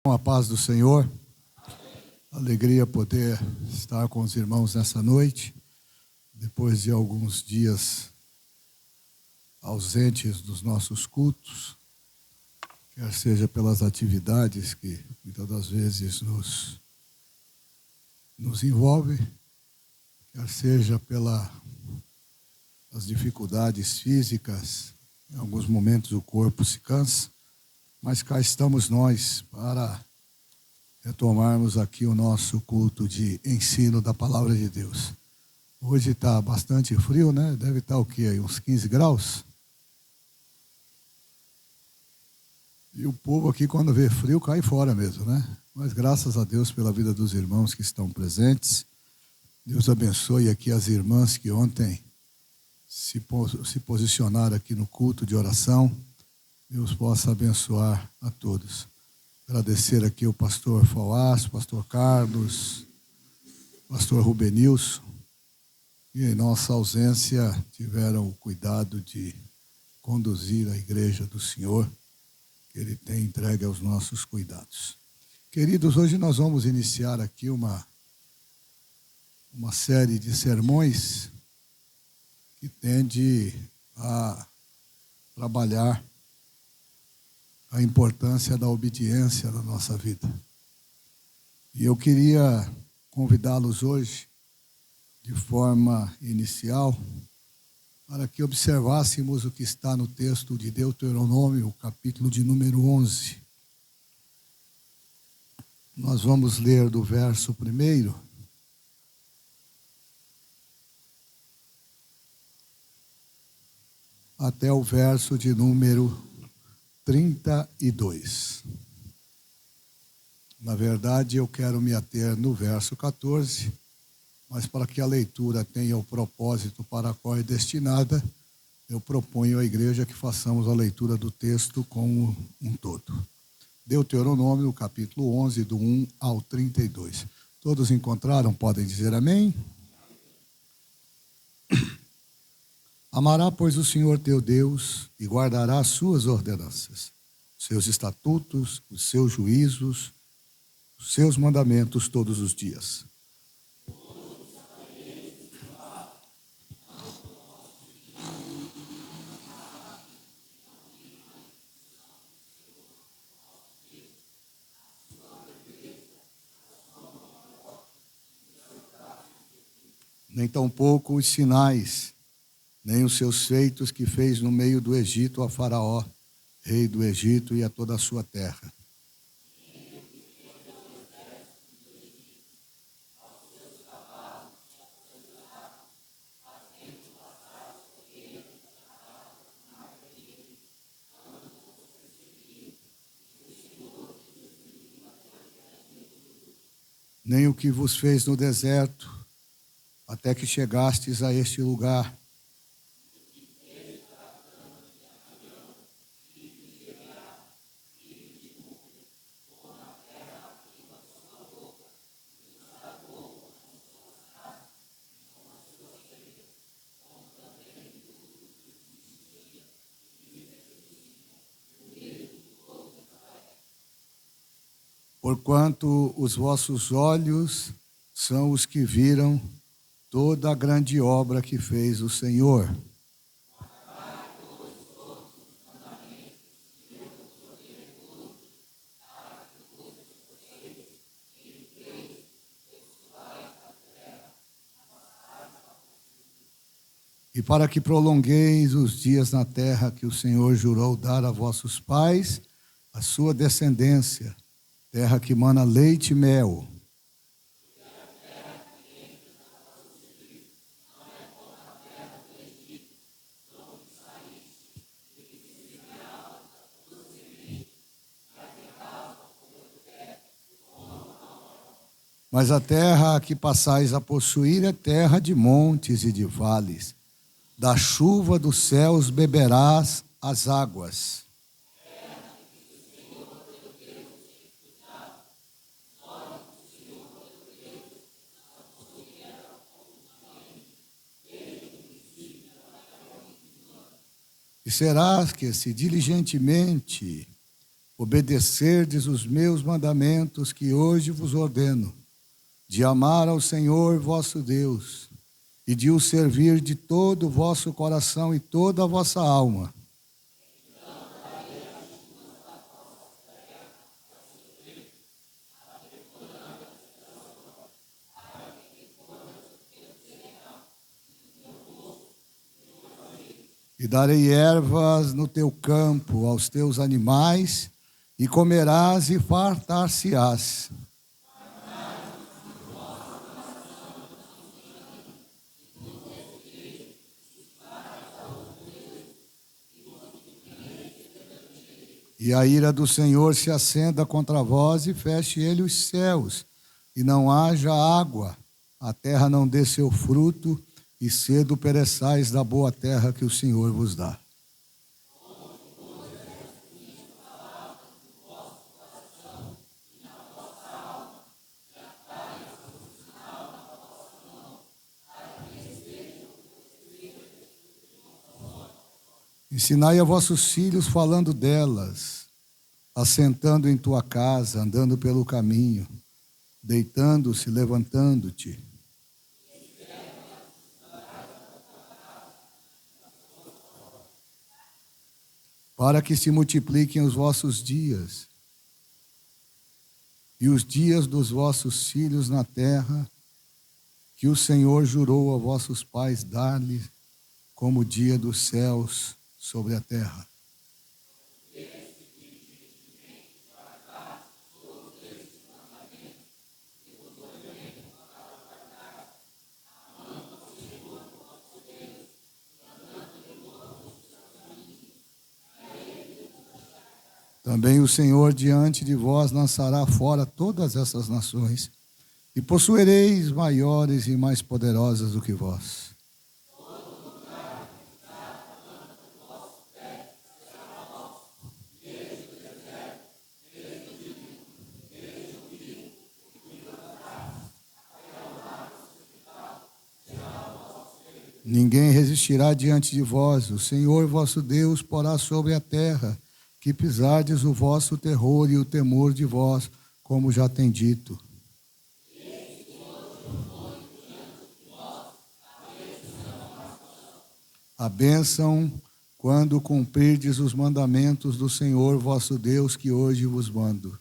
Com a paz do Senhor, alegria poder estar com os irmãos nessa noite, depois de alguns dias ausentes dos nossos cultos, quer seja pelas atividades que muitas das vezes nos envolvem, quer seja pelas dificuldades físicas, em alguns momentos o corpo se cansa, mas cá estamos nós para retomarmos aqui o nosso culto de ensino da Palavra de Deus. Hoje está bastante frio, né? Deve estar o quê? Aí, uns 15 graus? E o povo aqui, quando vê frio, cai fora mesmo, né? Mas graças a Deus pela vida dos irmãos que estão presentes. Deus abençoe aqui as irmãs que ontem se posicionaram aqui no culto de oração. Deus possa abençoar a todos. Agradecer aqui o pastor Fauás, pastor Carlos, pastor Rubenilson, que em nossa ausência tiveram o cuidado de conduzir a igreja do Senhor, que Ele tem entregue aos nossos cuidados. Queridos, hoje nós vamos iniciar aqui uma série de sermões que tende a trabalhar a importância da obediência na nossa vida. E eu queria convidá-los hoje, de forma inicial, para que observássemos o que está no texto de Deuteronômio, capítulo de número 11. Nós vamos ler do verso 1 até o verso de número 32. Na verdade, eu quero me ater no verso 14, mas para que a leitura tenha o propósito para a qual é destinada, eu proponho à igreja que façamos a leitura do texto como um todo. Deuteronômio, capítulo 11, do 1 ao 32. Todos encontraram? Podem dizer amém? Amará, pois, o Senhor teu Deus e guardará as suas ordenanças, os seus estatutos, os seus juízos, os seus mandamentos todos os dias. Nem tampouco os sinais, nem os seus feitos que fez no meio do Egito a Faraó, rei do Egito, e a toda a sua terra. Nem o que vos fez no deserto, até que chegastes a este lugar. Porquanto os vossos olhos são os que viram toda a grande obra que fez o Senhor. E para que prolongueis os dias na terra que o Senhor jurou dar a vossos pais, a sua descendência, terra que mana leite e mel. Mas a terra a que passais a possuir é terra de montes e de vales. Da chuva dos céus beberás as águas. E serás que, se diligentemente obedecerdes os meus mandamentos que hoje vos ordeno, de amar ao Senhor vosso Deus, e de o servir de todo o vosso coração e toda a vossa alma. E darei ervas no teu campo aos teus animais, e comerás e fartar-se-ás. E a ira do Senhor se acenda contra vós e feche ele os céus, e não haja água, a terra não dê seu fruto, e cedo pereçais da boa terra que o Senhor vos dá. Ensinai a vossos filhos falando delas, assentando em tua casa, andando pelo caminho, deitando-se, levantando-te. Para que se multipliquem os vossos dias, e os dias dos vossos filhos na terra, que o Senhor jurou a vossos pais dar-lhes, como o dia dos céus sobre a terra. Também o Senhor diante de vós lançará fora todas essas nações, e possuireis maiores e mais poderosas do que vós. Ninguém resistirá diante de vós, o Senhor vosso Deus porá sobre a terra, que pisardes o vosso terror e o temor de vós, como já tem dito. A bênção quando cumprirdes os mandamentos do Senhor vosso Deus, que hoje vos mando.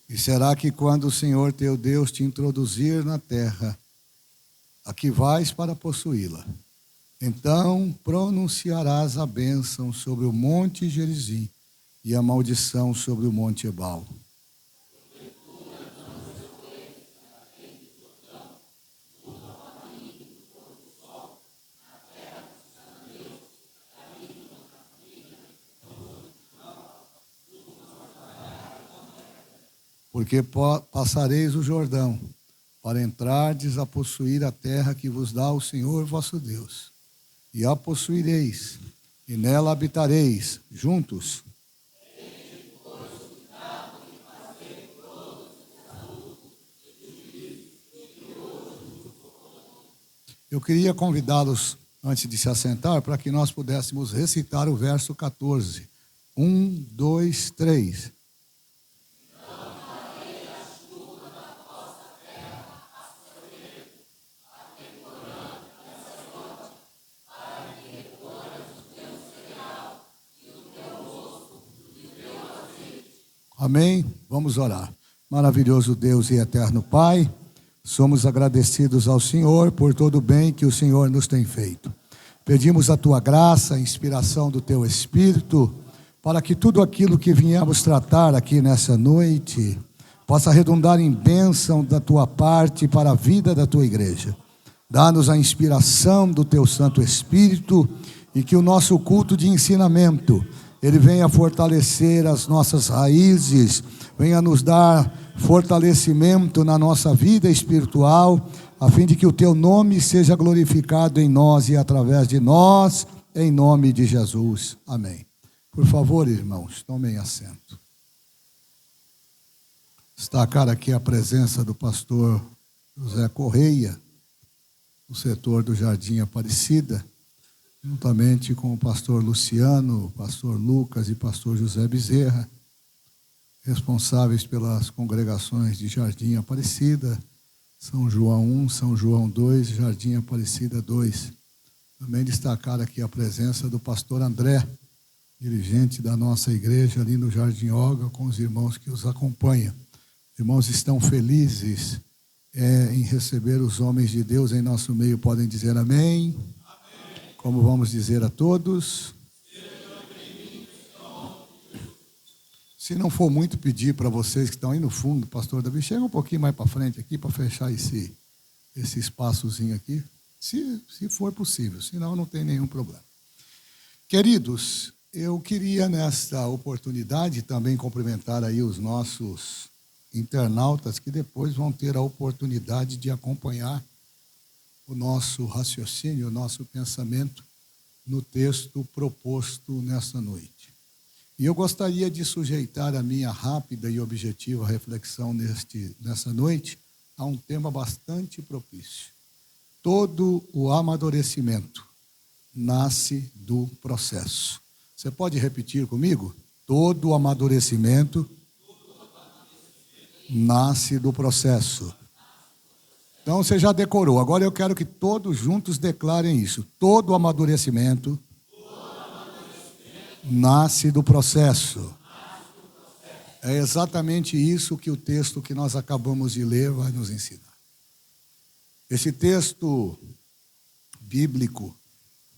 E será que quando o Senhor teu Deus te introduzir na terra, a que vais para possuí-la, então pronunciarás a bênção sobre o monte Gerizim e a maldição sobre o monte Ebal. Porque passareis o Jordão, para entrardes a possuir a terra que vos dá o Senhor vosso Deus. E a possuireis, e nela habitareis, juntos. Eu queria convidá-los, antes de se assentar, para que nós pudéssemos recitar o verso 14. 1, 2, 3. Amém? Vamos orar. Maravilhoso Deus e eterno Pai, somos agradecidos ao Senhor por todo o bem que o Senhor nos tem feito. Pedimos a Tua graça, a inspiração do Teu Espírito, para que tudo aquilo que viemos tratar aqui nessa noite possa redundar em bênção da Tua parte para a vida da Tua igreja. Dá-nos a inspiração do Teu Santo Espírito e que o nosso culto de ensinamento ele venha fortalecer as nossas raízes, venha nos dar fortalecimento na nossa vida espiritual, a fim de que o Teu nome seja glorificado em nós e através de nós, em nome de Jesus. Amém. Por favor, irmãos, tomem assento. Destacar aqui a presença do pastor José Correia, do setor do Jardim Aparecida, juntamente com o pastor Luciano, o pastor Lucas e o pastor José Bezerra, responsáveis pelas congregações de Jardim Aparecida, São João 1, São João 2, Jardim Aparecida 2. Também destacar aqui a presença do pastor André, dirigente da nossa igreja ali no Jardim Oga, com os irmãos que os acompanham. Irmãos estão felizes em receber os homens de Deus em nosso meio, podem dizer amém? Amém. Como vamos dizer a todos? Se não for muito pedir para vocês que estão aí no fundo, pastor Davi, chega um pouquinho mais para frente aqui para fechar esse espaçozinho aqui, se for possível, senão não tem nenhum problema. Queridos, eu queria nesta oportunidade também cumprimentar aí os nossos internautas que depois vão ter a oportunidade de acompanhar o nosso raciocínio, o nosso pensamento no texto proposto nesta noite. E eu gostaria de sujeitar a minha rápida e objetiva reflexão nessa noite a um tema bastante propício. Todo o amadurecimento nasce do processo. Você pode repetir comigo? Todo o amadurecimento nasce do processo. Então você já decorou. Agora eu quero que todos juntos declarem isso. Todo amadurecimento nasce do processo. É exatamente isso que o texto que nós acabamos de ler vai nos ensinar. Esse texto bíblico,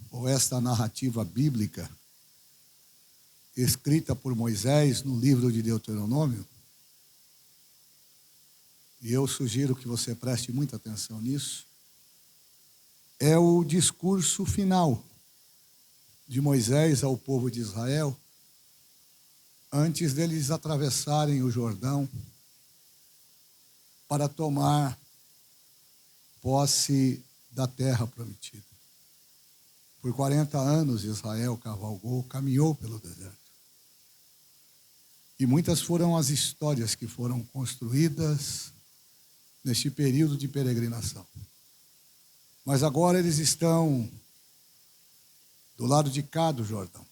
ou esta narrativa bíblica, escrita por Moisés no livro de Deuteronômio, e eu sugiro que você preste muita atenção nisso, é o discurso final de Moisés ao povo de Israel, antes deles atravessarem o Jordão para tomar posse da terra prometida. Por 40 anos Israel caminhou pelo deserto. E muitas foram as histórias que foram construídas neste período de peregrinação. Mas agora eles estão do lado de cá do Jordão.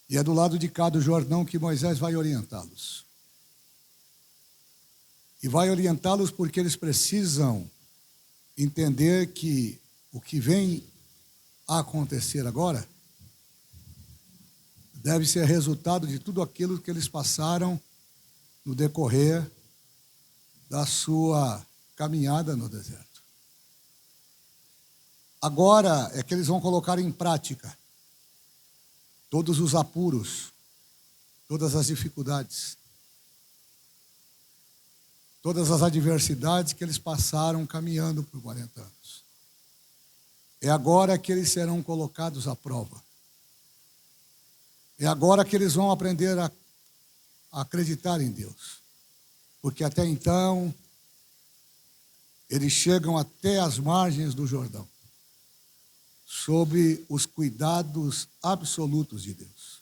E é do lado de cá do Jordão que Moisés vai orientá-los. E vai orientá-los porque eles precisam entender que o que vem a acontecer agora deve ser resultado de tudo aquilo que eles passaram no decorrer da sua caminhada no deserto. Agora é que eles vão colocar em prática todos os apuros, todas as dificuldades, todas as adversidades que eles passaram caminhando por 40 anos. É agora que eles serão colocados à prova. É agora que eles vão aprender a acreditar em Deus. Porque até então, eles chegam até as margens do Jordão, sob os cuidados absolutos de Deus.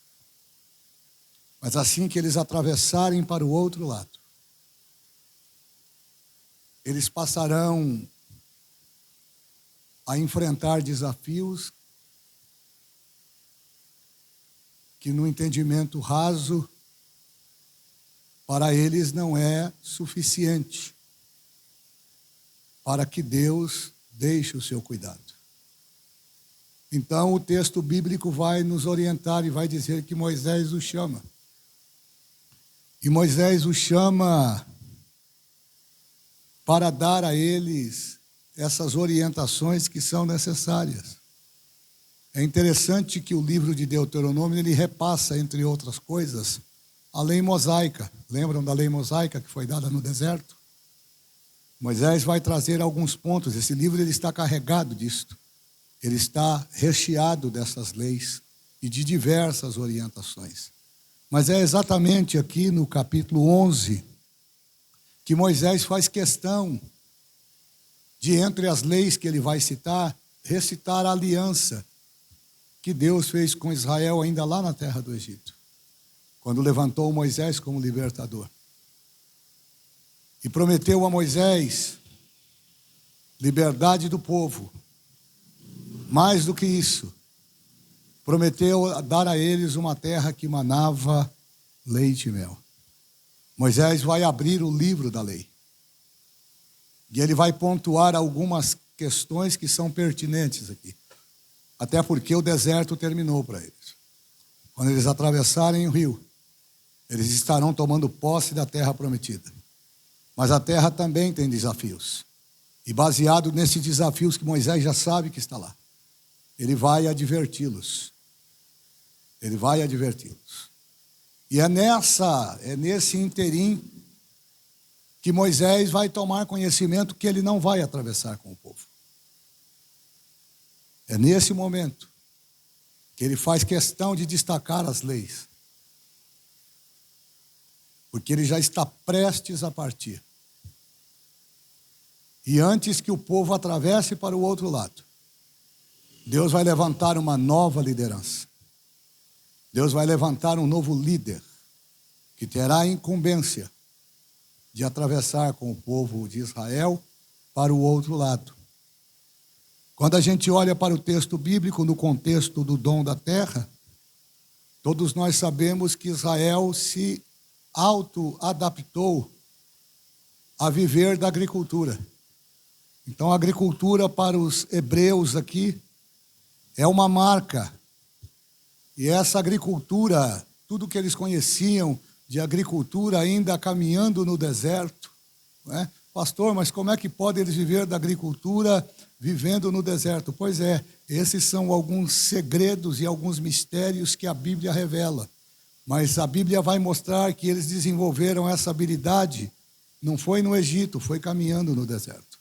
Mas assim que eles atravessarem para o outro lado, eles passarão a enfrentar desafios que, no entendimento raso, para eles não é suficiente para que Deus deixe o seu cuidado. Então, o texto bíblico vai nos orientar e vai dizer que Moisés os chama. E Moisés os chama para dar a eles essas orientações que são necessárias. É interessante que o livro de Deuteronômio, ele repassa, entre outras coisas, a lei mosaica. Lembram da lei mosaica que foi dada no deserto? Moisés vai trazer alguns pontos. Esse livro ele está carregado disto. Ele está recheado dessas leis e de diversas orientações. Mas é exatamente aqui no capítulo 11 que Moisés faz questão de, entre as leis que ele vai citar, recitar a aliança que Deus fez com Israel ainda lá na terra do Egito, quando levantou Moisés como libertador. e prometeu a Moisés liberdade do povo. Mais do que isso, prometeu dar a eles uma terra que manava leite e mel. Moisés vai abrir o livro da lei. E ele vai pontuar algumas questões que são pertinentes aqui. Até porque o deserto terminou para eles. Quando eles atravessarem o rio, eles estarão tomando posse da terra prometida. Mas a terra também tem desafios. E baseado nesses desafios que Moisés já sabe que está lá, ele vai adverti-los. Ele vai adverti-los. E é nesse interim que Moisés vai tomar conhecimento que ele não vai atravessar com o povo. É nesse momento que ele faz questão de destacar as leis. Porque ele já está prestes a partir. E antes que o povo atravesse para o outro lado, Deus vai levantar uma nova liderança. Deus vai levantar um novo líder que terá a incumbência de atravessar com o povo de Israel para o outro lado. Quando a gente olha para o texto bíblico no contexto do dom da terra, todos nós sabemos que Israel se auto-adaptou a viver da agricultura. Então a agricultura para os hebreus aqui é uma marca. E essa agricultura, tudo que eles conheciam de agricultura ainda caminhando no deserto, não é? Pastor, mas como é que pode eles viver da agricultura vivendo no deserto? Pois é, esses são alguns segredos e alguns mistérios que a Bíblia revela. Mas a Bíblia vai mostrar que eles desenvolveram essa habilidade, não foi no Egito, foi caminhando no deserto.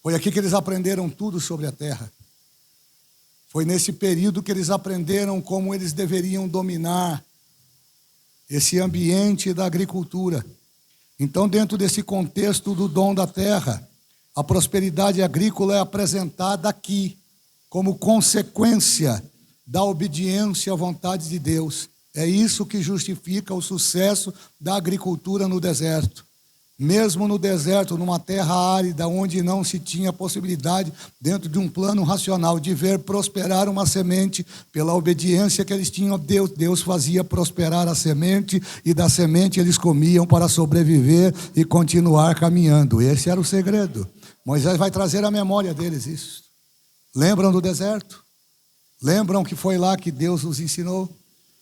Foi aqui que eles aprenderam tudo sobre a terra. Foi nesse período que eles aprenderam como eles deveriam dominar esse ambiente da agricultura. Então, dentro desse contexto do dom da terra, a prosperidade agrícola é apresentada aqui como consequência da obediência à vontade de Deus. É isso que justifica o sucesso da agricultura no deserto. Mesmo no deserto, numa terra árida, onde não se tinha possibilidade, dentro de um plano racional, de ver prosperar uma semente, pela obediência que eles tinham a Deus, Deus fazia prosperar a semente, e da semente eles comiam para sobreviver e continuar caminhando. Esse era o segredo. Moisés vai trazer à memória deles isso. Lembram do deserto? Lembram que foi lá que Deus os ensinou?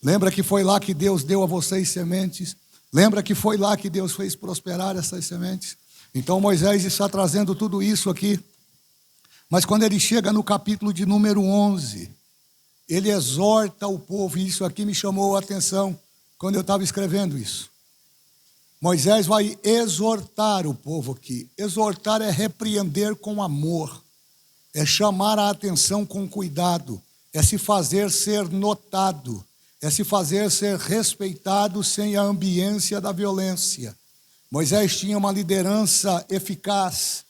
Lembra que foi lá que Deus deu a vocês sementes? Lembra que foi lá que Deus fez prosperar essas sementes? Então Moisés está trazendo tudo isso aqui. Mas quando ele chega no capítulo de número 11, ele exorta o povo, e isso aqui me chamou a atenção quando eu estava escrevendo isso. Moisés vai exortar o povo aqui. Exortar é repreender com amor, é chamar a atenção com cuidado, é se fazer ser notado, é se fazer ser respeitado sem a ambiência da violência. Moisés tinha uma liderança eficaz,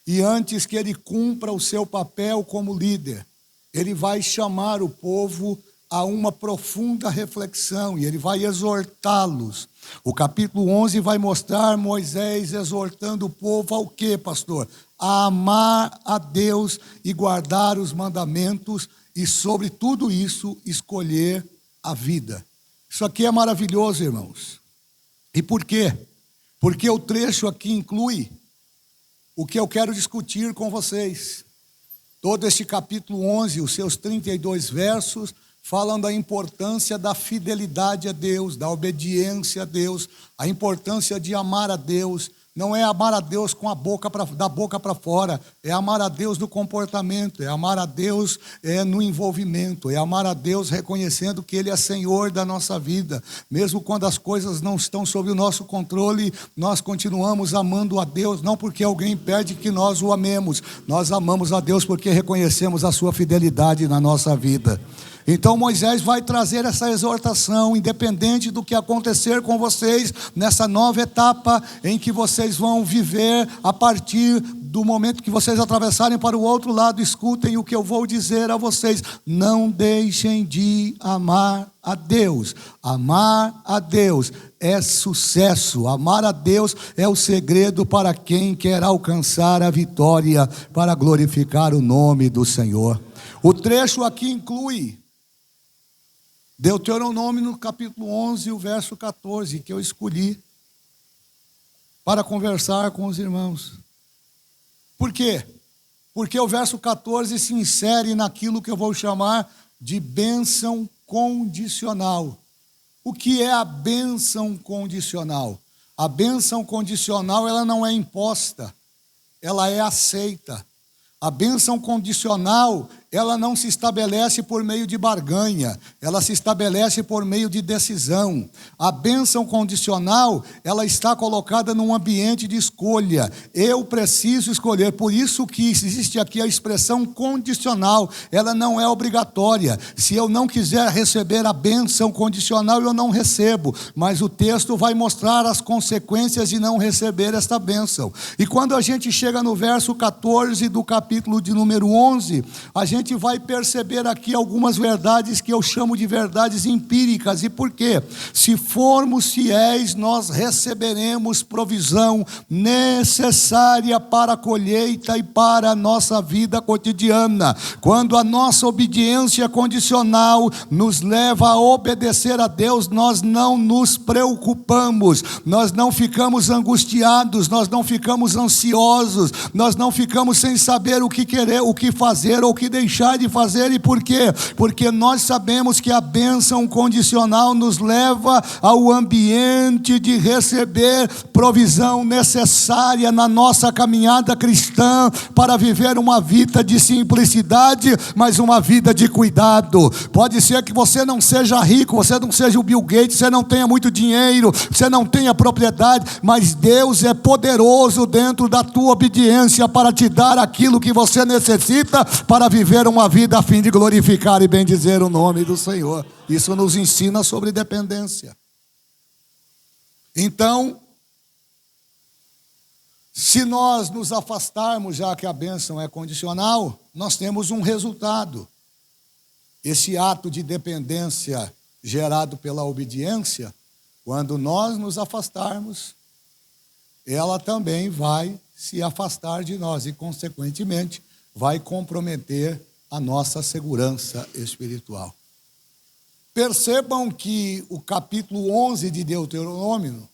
e antes que ele cumpra o seu papel como líder, ele vai chamar o povo a uma profunda reflexão, e ele vai exortá-los. O capítulo 11 vai mostrar Moisés exortando o povo ao quê, pastor? A amar a Deus e guardar os mandamentos, e sobre tudo isso escolher a vida. Isso aqui é maravilhoso, irmãos. E por quê? Porque o trecho aqui inclui o que eu quero discutir com vocês. Todo este capítulo 11, os seus 32 versos, falam da importância da fidelidade a Deus, da obediência a Deus, a importância de amar a Deus. Não é amar a Deus com da boca para fora, é amar a Deus no comportamento, é amar a Deus no envolvimento, é amar a Deus reconhecendo que Ele é Senhor da nossa vida. Mesmo quando as coisas não estão sob o nosso controle, nós continuamos amando a Deus, não porque alguém pede que nós o amemos, nós amamos a Deus porque reconhecemos a sua fidelidade na nossa vida. Então Moisés vai trazer essa exortação, independente do que acontecer com vocês, nessa nova etapa em que vocês vão viver a partir do momento que vocês atravessarem para o outro lado. Escutem o que eu vou dizer a vocês: não deixem de amar a Deus. Amar a Deus é sucesso. Amar a Deus é o segredo para quem quer alcançar a vitória, para glorificar o nome do Senhor. O trecho aqui inclui Deuteronômio no capítulo 11, o verso 14, que eu escolhi para conversar com os irmãos. Por quê? Porque o verso 14 se insere naquilo que eu vou chamar de bênção condicional. O que é a bênção condicional? A bênção condicional, ela não é imposta, ela é aceita. A bênção condicional, ela não se estabelece por meio de barganha, ela se estabelece por meio de decisão. A bênção condicional, ela está colocada num ambiente de escolha. Eu preciso escolher, por isso que existe aqui a expressão condicional, ela não é obrigatória. Se eu não quiser receber a bênção condicional, eu não recebo, mas o texto vai mostrar as consequências de não receber esta bênção. E quando a gente chega no verso 14 do capítulo de número 11, a gente vai perceber aqui algumas verdades que eu chamo de verdades empíricas. E por quê? Se formos fiéis, nós receberemos provisão necessária para a colheita e para a nossa vida cotidiana. Quando a nossa obediência condicional nos leva a obedecer a Deus, nós não nos preocupamos, nós não ficamos angustiados, nós não ficamos ansiosos, nós não ficamos sem saber o que querer, o que fazer ou o que deixar de fazer. E por quê? Porque nós sabemos que a bênção condicional nos leva ao ambiente de receber provisão necessária na nossa caminhada cristã para viver uma vida de simplicidade, mas uma vida de cuidado. Pode ser que você não seja rico, você não seja o Bill Gates, você não tenha muito dinheiro, você não tenha propriedade, mas Deus é poderoso dentro da tua obediência para te dar aquilo que você necessita para viver uma vida a fim de glorificar e bendizer o nome do Senhor. Isso nos ensina sobre dependência. Então, se nós nos afastarmos, já que a bênção é condicional, nós temos um resultado. Esse ato de dependência gerado pela obediência, quando nós nos afastarmos, ela também vai se afastar de nós e, consequentemente, vai comprometer a nossa segurança espiritual. Percebam que o capítulo 11 de Deuteronômio,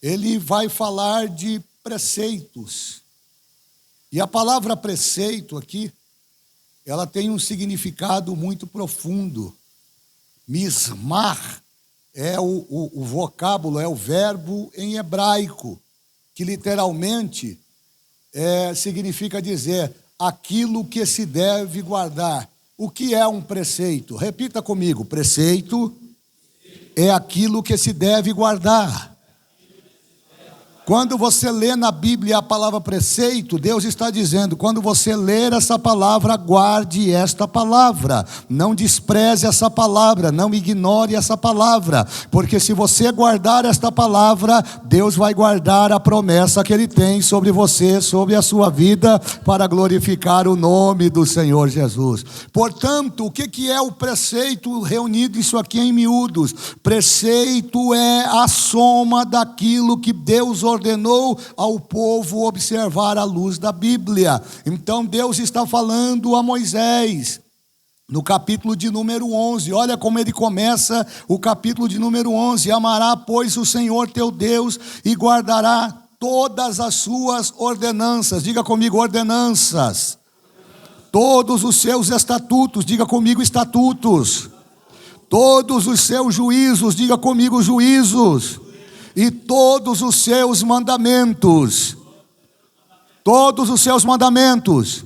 ele vai falar de preceitos. E a palavra preceito aqui, ela tem um significado muito profundo. Mismar é o vocábulo, é o verbo em hebraico, que literalmente significa dizer aquilo que se deve guardar. O que é um preceito? Repita comigo: preceito é aquilo que se deve guardar. Quando você lê na Bíblia a palavra preceito, Deus está dizendo: quando você ler essa palavra, guarde esta palavra, não despreze essa palavra, não ignore essa palavra, porque se você guardar esta palavra, Deus vai guardar a promessa que Ele tem sobre você, sobre a sua vida, para glorificar o nome do Senhor Jesus. Portanto, o que é o preceito reunido isso aqui em miúdos? Preceito é a soma daquilo que Deus ordenou ao povo observar à luz da Bíblia. Então Deus está falando a Moisés no capítulo de número 11. Olha como ele começa o capítulo de número 11: amará, pois, o Senhor teu Deus e guardará todas as suas ordenanças. Diga comigo: ordenanças. Todos os seus estatutos. Diga comigo: estatutos. Todos os seus juízos. Diga comigo: juízos. E todos os seus mandamentos. Todos os seus mandamentos.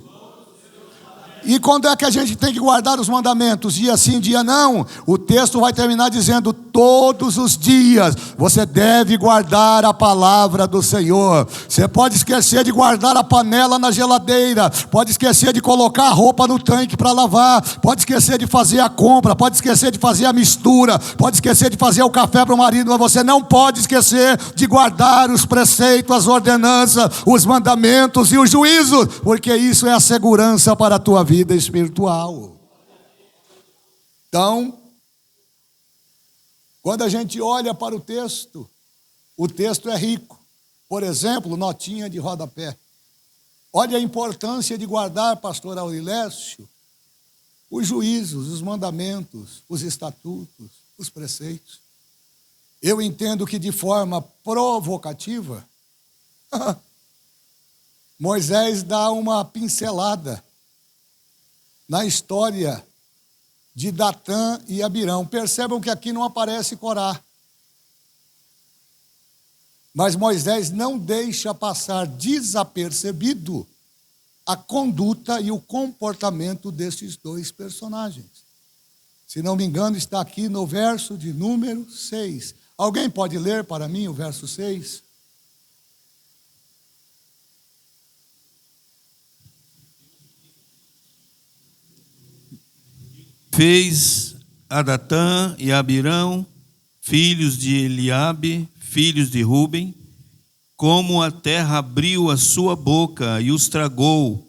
E quando é que a gente tem que guardar os mandamentos? Dia sim, dia não? O texto vai terminar dizendo: todos os dias você deve guardar a palavra do Senhor. Você pode esquecer de guardar a panela na geladeira, pode esquecer de colocar a roupa no tanque para lavar, pode esquecer de fazer a compra, pode esquecer de fazer a mistura, pode esquecer de fazer o café para o marido, mas você não pode esquecer de guardar os preceitos, as ordenanças, os mandamentos e os juízos, porque isso é a segurança para a tua vida espiritual. Então, quando a gente olha para o texto é rico. Por exemplo, notinha de rodapé. Olha a importância de guardar, pastor Aurilécio, os juízos, os mandamentos, os estatutos, os preceitos. Eu entendo que de forma provocativa, Moisés dá uma pincelada na história de Datã e Abirão. Percebam que aqui não aparece Corá. Mas Moisés não deixa passar desapercebido a conduta e o comportamento desses dois personagens. Se não me engano, está aqui no verso de número 6. Alguém pode ler para mim o verso 6? Fez a Datã e a Abirão, filhos de Eliabe, filhos de Ruben, como a terra abriu a sua boca e os tragou,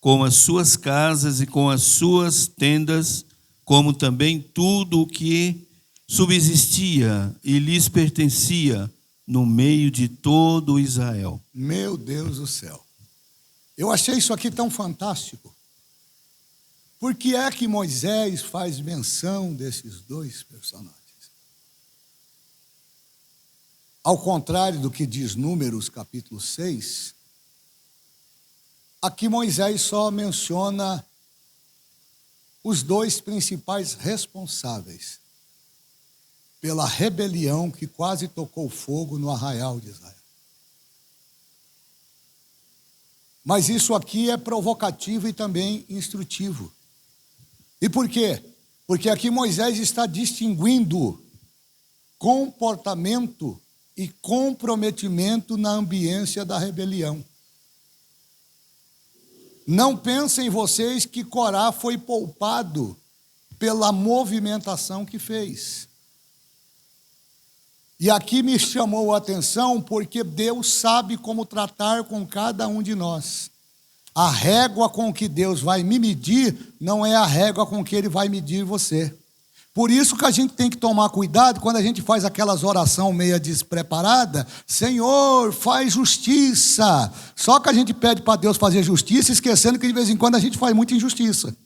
com as suas casas e com as suas tendas, como também tudo o que subsistia e lhes pertencia no meio de todo Israel. Meu Deus do céu. Eu achei isso aqui tão fantástico. Por que é que Moisés faz menção desses dois personagens? Ao contrário do que diz Números capítulo 6, aqui Moisés só menciona os dois principais responsáveis pela rebelião que quase tocou fogo no arraial de Israel. Mas isso aqui é provocativo e também instrutivo. E por quê? Porque aqui Moisés está distinguindo comportamento e comprometimento na ambiência da rebelião. Não pensem vocês que Corá foi poupado pela movimentação que fez. E aqui me chamou a atenção porque Deus sabe como tratar com cada um de nós. A régua com que Deus vai me medir não é a régua com que Ele vai medir você. Por isso que a gente tem que tomar cuidado quando a gente faz aquelas orações meia despreparada. Senhor, faz justiça. Só que a gente pede para Deus fazer justiça, esquecendo que de vez em quando a gente faz muita injustiça.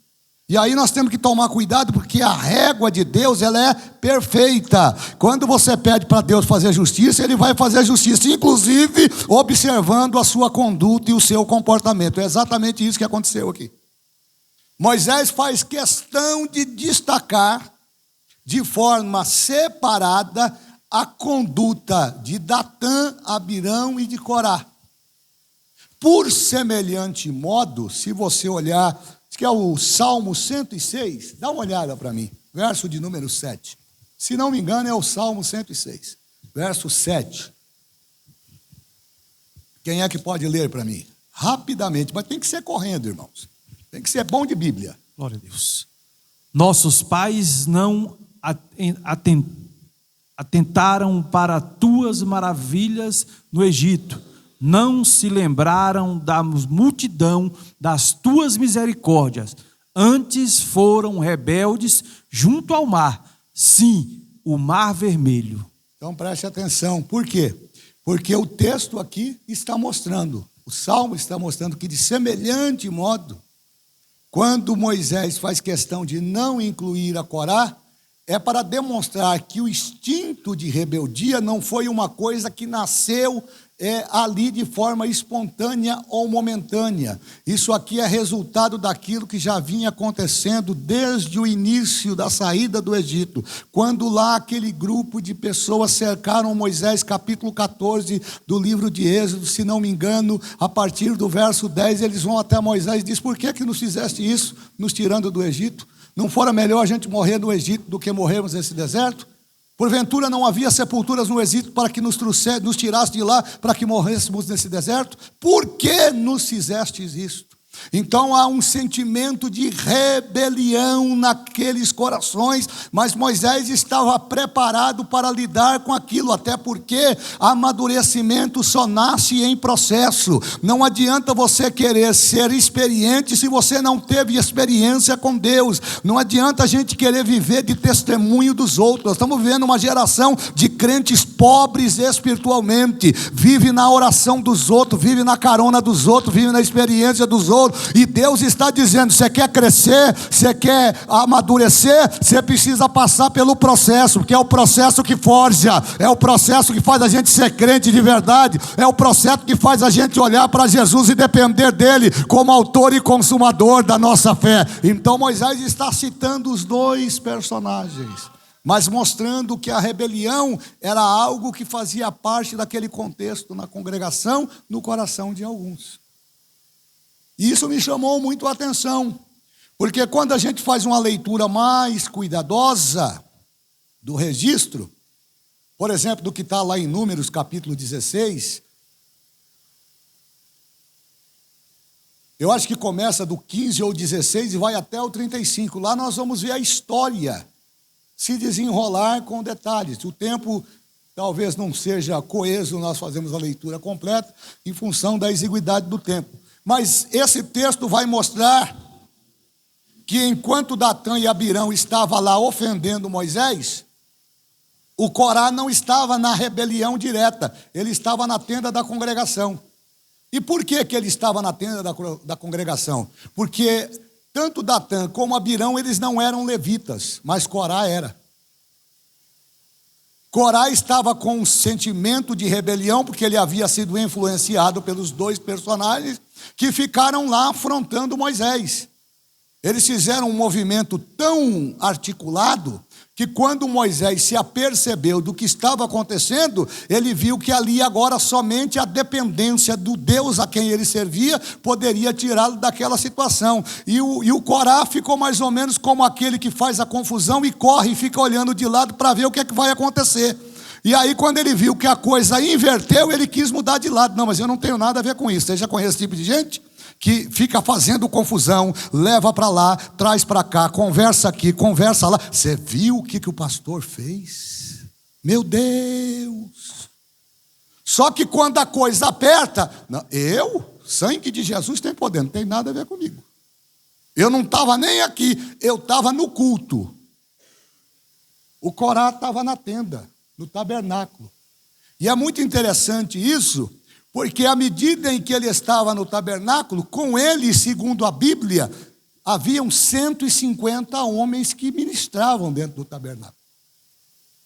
E aí nós temos que tomar cuidado, porque a régua de Deus, ela é perfeita. Quando você pede para Deus fazer justiça, Ele vai fazer justiça, inclusive observando a sua conduta e o seu comportamento. É exatamente isso que aconteceu aqui. Moisés faz questão de destacar de forma separada a conduta de Datã, Abirão e de Corá. Por semelhante modo, se você olhar, que é o Salmo 106, dá uma olhada para mim, verso de número 7. Se não me engano, é o Salmo 106, verso 7. Quem é que pode ler para mim? Rapidamente, mas tem que ser correndo, irmãos. Tem que ser bom de Bíblia. Glória a Deus. Nossos pais não atentaram para tuas maravilhas no Egito, não se lembraram da multidão das tuas misericórdias, antes foram rebeldes junto ao mar, sim, o mar vermelho. Então preste atenção, por quê? Porque o texto aqui está mostrando, o Salmo está mostrando que de semelhante modo, quando Moisés faz questão de não incluir a Corá, é para demonstrar que o instinto de rebeldia não foi uma coisa que nasceu ali de forma espontânea ou momentânea. Isso aqui é resultado daquilo que já vinha acontecendo desde o início da saída do Egito, quando lá aquele grupo de pessoas cercaram Moisés, capítulo 14 do livro de Êxodo, se não me engano, a partir do verso 10, eles vão até Moisés e diz: por que nos fizeste isso, nos tirando do Egito? Não fora melhor a gente morrer no Egito do que morrermos nesse deserto? Porventura não havia sepulturas no Egito para que nos tirasse de lá, para que morrêssemos nesse deserto? Por que nos fizestes isto? Então há um sentimento de rebelião naqueles corações, mas Moisés estava preparado para lidar com aquilo, até porque amadurecimento só nasce em processo. Não adianta você querer ser experiente se você não teve experiência com Deus. Não adianta a gente querer viver de testemunho dos outros. Nós estamos vivendo uma geração de crentes pobres espiritualmente, vive na oração dos outros, vive na carona dos outros, vive na experiência dos outros. E Deus está dizendo: você quer crescer, você quer amadurecer, você precisa passar pelo processo, porque é o processo que forja, é o processo que faz a gente ser crente de verdade, é o processo que faz a gente olhar para Jesus e depender dele como autor e consumador da nossa fé. Então Moisés está citando os dois personagens, mas mostrando que a rebelião era algo que fazia parte daquele contexto na congregação, no coração de alguns. E isso me chamou muito a atenção, porque quando a gente faz uma leitura mais cuidadosa do registro, por exemplo, do que está lá em Números capítulo 16, eu acho que começa do 15 ou 16 e vai até o 35, lá nós vamos ver a história se desenrolar com detalhes. O tempo talvez não seja coeso, nós fazemos a leitura completa em função da exiguidade do tempo. Mas esse texto vai mostrar que enquanto Datã e Abirão estavam lá ofendendo Moisés, o Corá não estava na rebelião direta, ele estava na tenda da congregação. E por que ele estava na tenda da congregação? Porque tanto Datã como Abirão, eles não eram levitas, mas Corá era. Corá estava com um sentimento de rebelião, porque ele havia sido influenciado pelos dois personagens que ficaram lá afrontando Moisés. Eles fizeram um movimento tão articulado que quando Moisés se apercebeu do que estava acontecendo, ele viu que ali agora somente a dependência do Deus a quem ele servia poderia tirá-lo daquela situação. E o Corá ficou mais ou menos como aquele que faz a confusão e corre e fica olhando de lado para ver o que é que vai acontecer. E aí quando ele viu que a coisa inverteu, ele quis mudar de lado. Não, mas eu não tenho nada a ver com isso. Você já conhece esse tipo de gente? Que fica fazendo confusão, leva para lá, traz para cá, conversa aqui, conversa lá. Você viu o que o pastor fez? Meu Deus! Só que quando a coisa aperta, sangue de Jesus tem poder, não tem nada a ver comigo. Eu não estava nem aqui, eu estava no culto. O Corá estava na tenda, no tabernáculo. E é muito interessante isso, porque à medida em que ele estava no tabernáculo, com ele, segundo a Bíblia, haviam 150 homens que ministravam dentro do tabernáculo,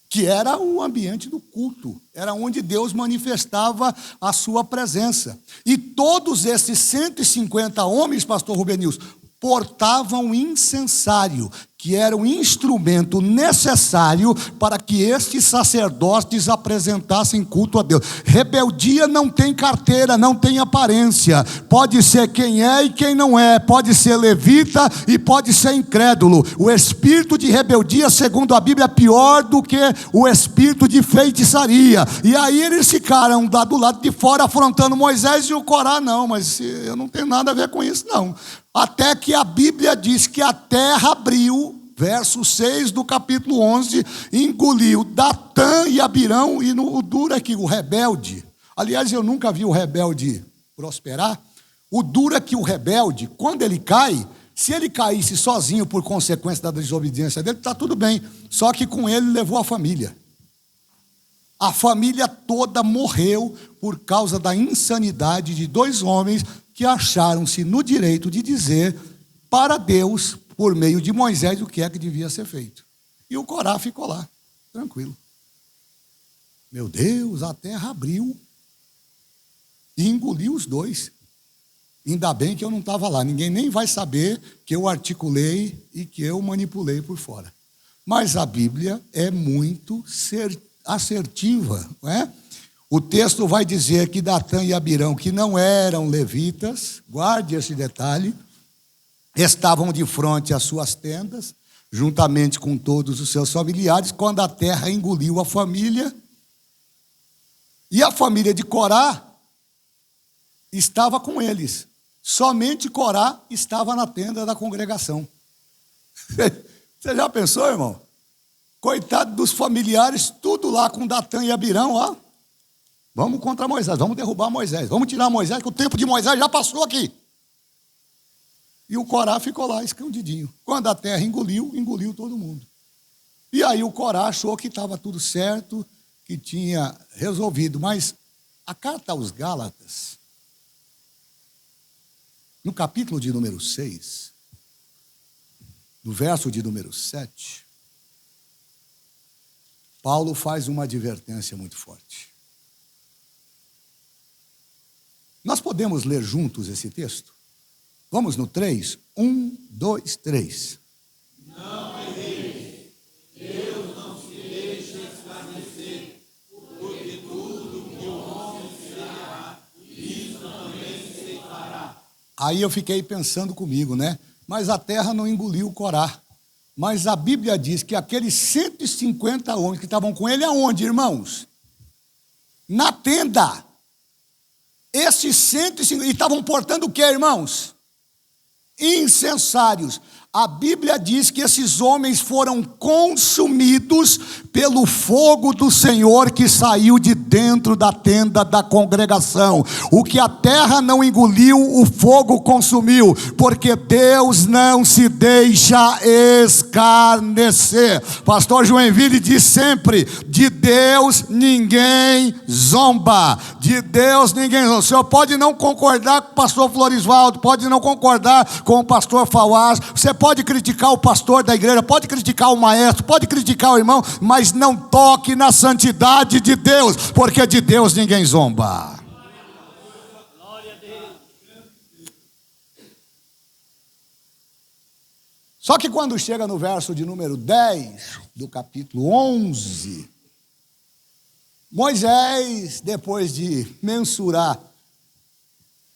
que era o ambiente do culto, era onde Deus manifestava a sua presença. E todos esses 150 homens, pastor Rubenilson, portavam incensário, que era um instrumento necessário para que estes sacerdotes apresentassem culto a Deus. Rebeldia não tem carteira, não tem aparência. Pode ser quem é e quem não é. Pode ser levita e pode ser incrédulo. O espírito de rebeldia, segundo a Bíblia, é pior do que o espírito de feitiçaria. E aí eles ficaram do lado de fora afrontando Moisés e o Corá. Não, mas eu não tenho nada a ver com isso, não. Até que a Bíblia diz que a terra abriu, verso 6 do capítulo 11, engoliu Datã e Abirão, e o duro é que o rebelde, aliás, eu nunca vi o rebelde prosperar. O duro é que o rebelde, quando ele cai, se ele caísse sozinho por consequência da desobediência dele, está tudo bem, só que com ele levou a família. A família toda morreu por causa da insanidade de dois homens que acharam-se no direito de dizer para Deus, por meio de Moisés, o que é que devia ser feito. E o Corá ficou lá, tranquilo. Meu Deus, a terra abriu. e engoliu os dois. Ainda bem que eu não estava lá. Ninguém nem vai saber que eu articulei e que eu manipulei por fora. Mas a Bíblia é muito assertiva, não é? O texto vai dizer que Datã e Abirão, que não eram levitas, guarde esse detalhe, estavam de frente às suas tendas, juntamente com todos os seus familiares, quando a terra engoliu a família. E a família de Corá estava com eles. Somente Corá estava na tenda da congregação. Você já pensou, irmão? Coitado dos familiares, tudo lá com Datã e Abirão, ó. Vamos contra Moisés, vamos derrubar Moisés, vamos tirar Moisés, que o tempo de Moisés já passou aqui. E o Corá ficou lá escondidinho. Quando a terra engoliu todo mundo. E aí o Corá achou que estava tudo certo, que tinha resolvido. Mas a carta aos Gálatas, no capítulo de número 6, no verso de número 7, Paulo faz uma advertência muito forte. Nós podemos ler juntos esse texto? Vamos no 3? 1, 2, 3. Não erreis, Deus não se deixa escarnecer, porque tudo que o homem semear, isso também se fará. Aí eu fiquei pensando comigo, né? Mas a terra não engoliu Corá. Mas a Bíblia diz que aqueles 150 homens que estavam com ele, aonde, irmãos? Na tenda. Esses 150, e estavam portando o quê, irmãos? Incensários. A Bíblia diz que esses homens foram consumidos pelo fogo do Senhor que saiu de dentro da tenda da congregação. O que a terra não engoliu, o fogo consumiu, porque Deus não se deixa escarnecer. Pastor Joinville diz sempre: de Deus ninguém zomba. De Deus ninguém zomba. O senhor pode não concordar com o pastor Florisvaldo, pode não concordar com o pastor Fawaz, você pode criticar o pastor da igreja, pode criticar o maestro, pode criticar o irmão, mas não toque na santidade de Deus, porque de Deus ninguém zomba. Só que quando chega no verso de número 10 do capítulo 11, Moisés, depois de mensurar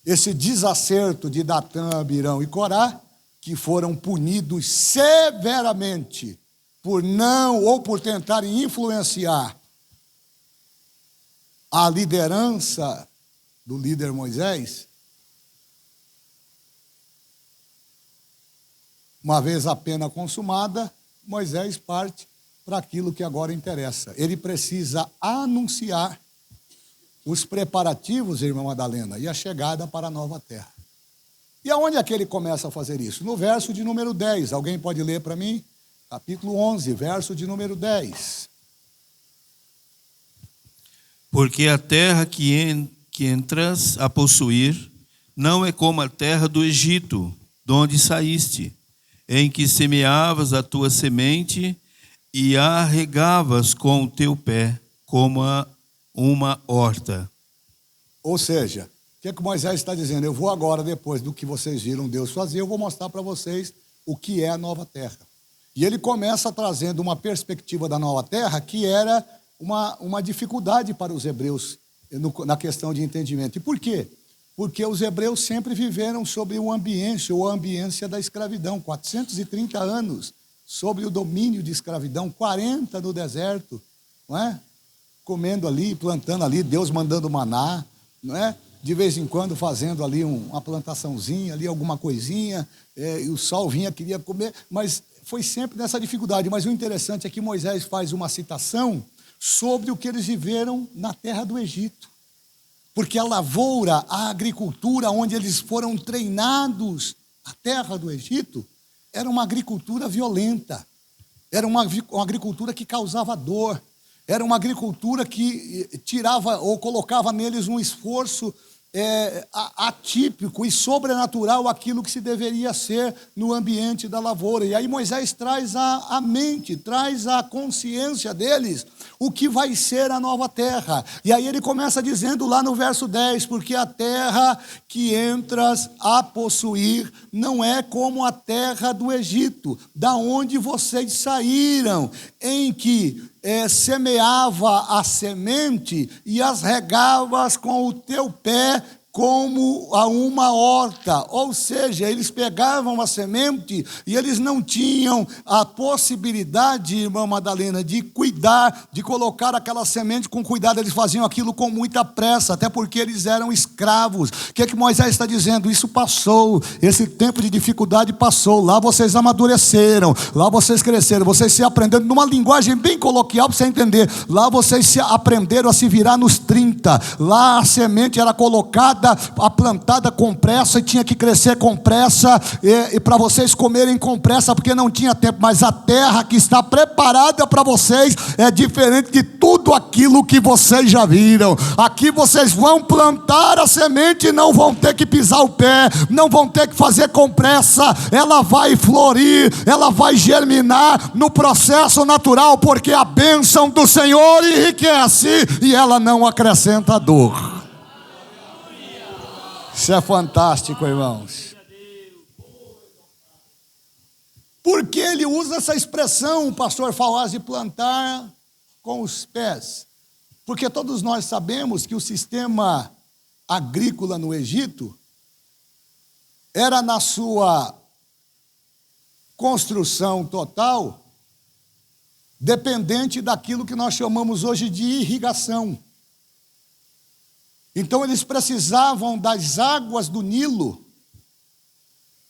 esse desacerto de Datã, Abirão e Corá, que foram punidos severamente por não ou por tentarem influenciar a liderança do líder Moisés, uma vez a pena consumada, Moisés parte para aquilo que agora interessa. Ele precisa anunciar os preparativos, irmã Madalena, e a chegada para a nova terra. E aonde é que ele começa a fazer isso? No verso de número 10. Alguém pode ler para mim? Capítulo 11, verso de número 10. Porque a terra que entras a possuir não é como a terra do Egito, de onde saíste, em que semeavas a tua semente e a regavas com o teu pé, como uma horta. Ou seja, o que é que Moisés está dizendo? Eu vou agora, depois do que vocês viram Deus fazer, eu vou mostrar para vocês o que é a nova terra. E ele começa trazendo uma perspectiva da nova terra que era uma dificuldade para os hebreus na questão de entendimento. E por quê? Porque os hebreus sempre viveram sobre o ambiente ou a ambiência da escravidão, 430 anos sobre o domínio de escravidão, 40 no deserto, não é? Comendo ali, plantando ali, Deus mandando maná, não é? De vez em quando fazendo ali uma plantaçãozinha, ali alguma coisinha, e o sol vinha, queria comer, mas foi sempre nessa dificuldade. Mas o interessante é que Moisés faz uma citação sobre o que eles viveram na terra do Egito. Porque a lavoura, a agricultura onde eles foram treinados, a terra do Egito, era uma agricultura violenta, era uma agricultura que causava dor, era uma agricultura que tirava ou colocava neles um esforço atípico e sobrenatural aquilo que se deveria ser no ambiente da lavoura. E aí Moisés traz à mente, traz à consciência deles o que vai ser a nova terra. E aí ele começa dizendo lá no verso 10, porque a terra que entras a possuir não é como a terra do Egito, da onde vocês saíram, em que semeava a semente e as regavas com o teu pé como a uma horta. Ou seja, eles pegavam a semente e eles não tinham a possibilidade, irmã Madalena, de cuidar, de colocar aquela semente com cuidado. Eles faziam aquilo com muita pressa, até porque eles eram escravos. O que Moisés está dizendo? Isso passou, esse tempo de dificuldade passou. Lá vocês amadureceram, lá vocês cresceram, vocês se aprenderam, numa linguagem bem coloquial para você entender, lá vocês se aprenderam a se virar nos 30, lá a semente era colocada, plantada com pressa e tinha que crescer com pressa, e para vocês comerem com pressa, porque não tinha tempo. Mas a terra que está preparada para vocês é diferente de tudo aquilo que vocês já viram. Aqui vocês vão plantar a semente e não vão ter que pisar o pé, não vão ter que fazer com pressa, ela vai florir, ela vai germinar no processo natural, porque a bênção do Senhor enriquece e ela não acrescenta dor. Isso é fantástico, irmãos. Por que ele usa essa expressão, o pastor Fawaz, de plantar com os pés? Porque todos nós sabemos que o sistema agrícola no Egito era, na sua construção total, dependente daquilo que nós chamamos hoje de irrigação. Então eles precisavam das águas do Nilo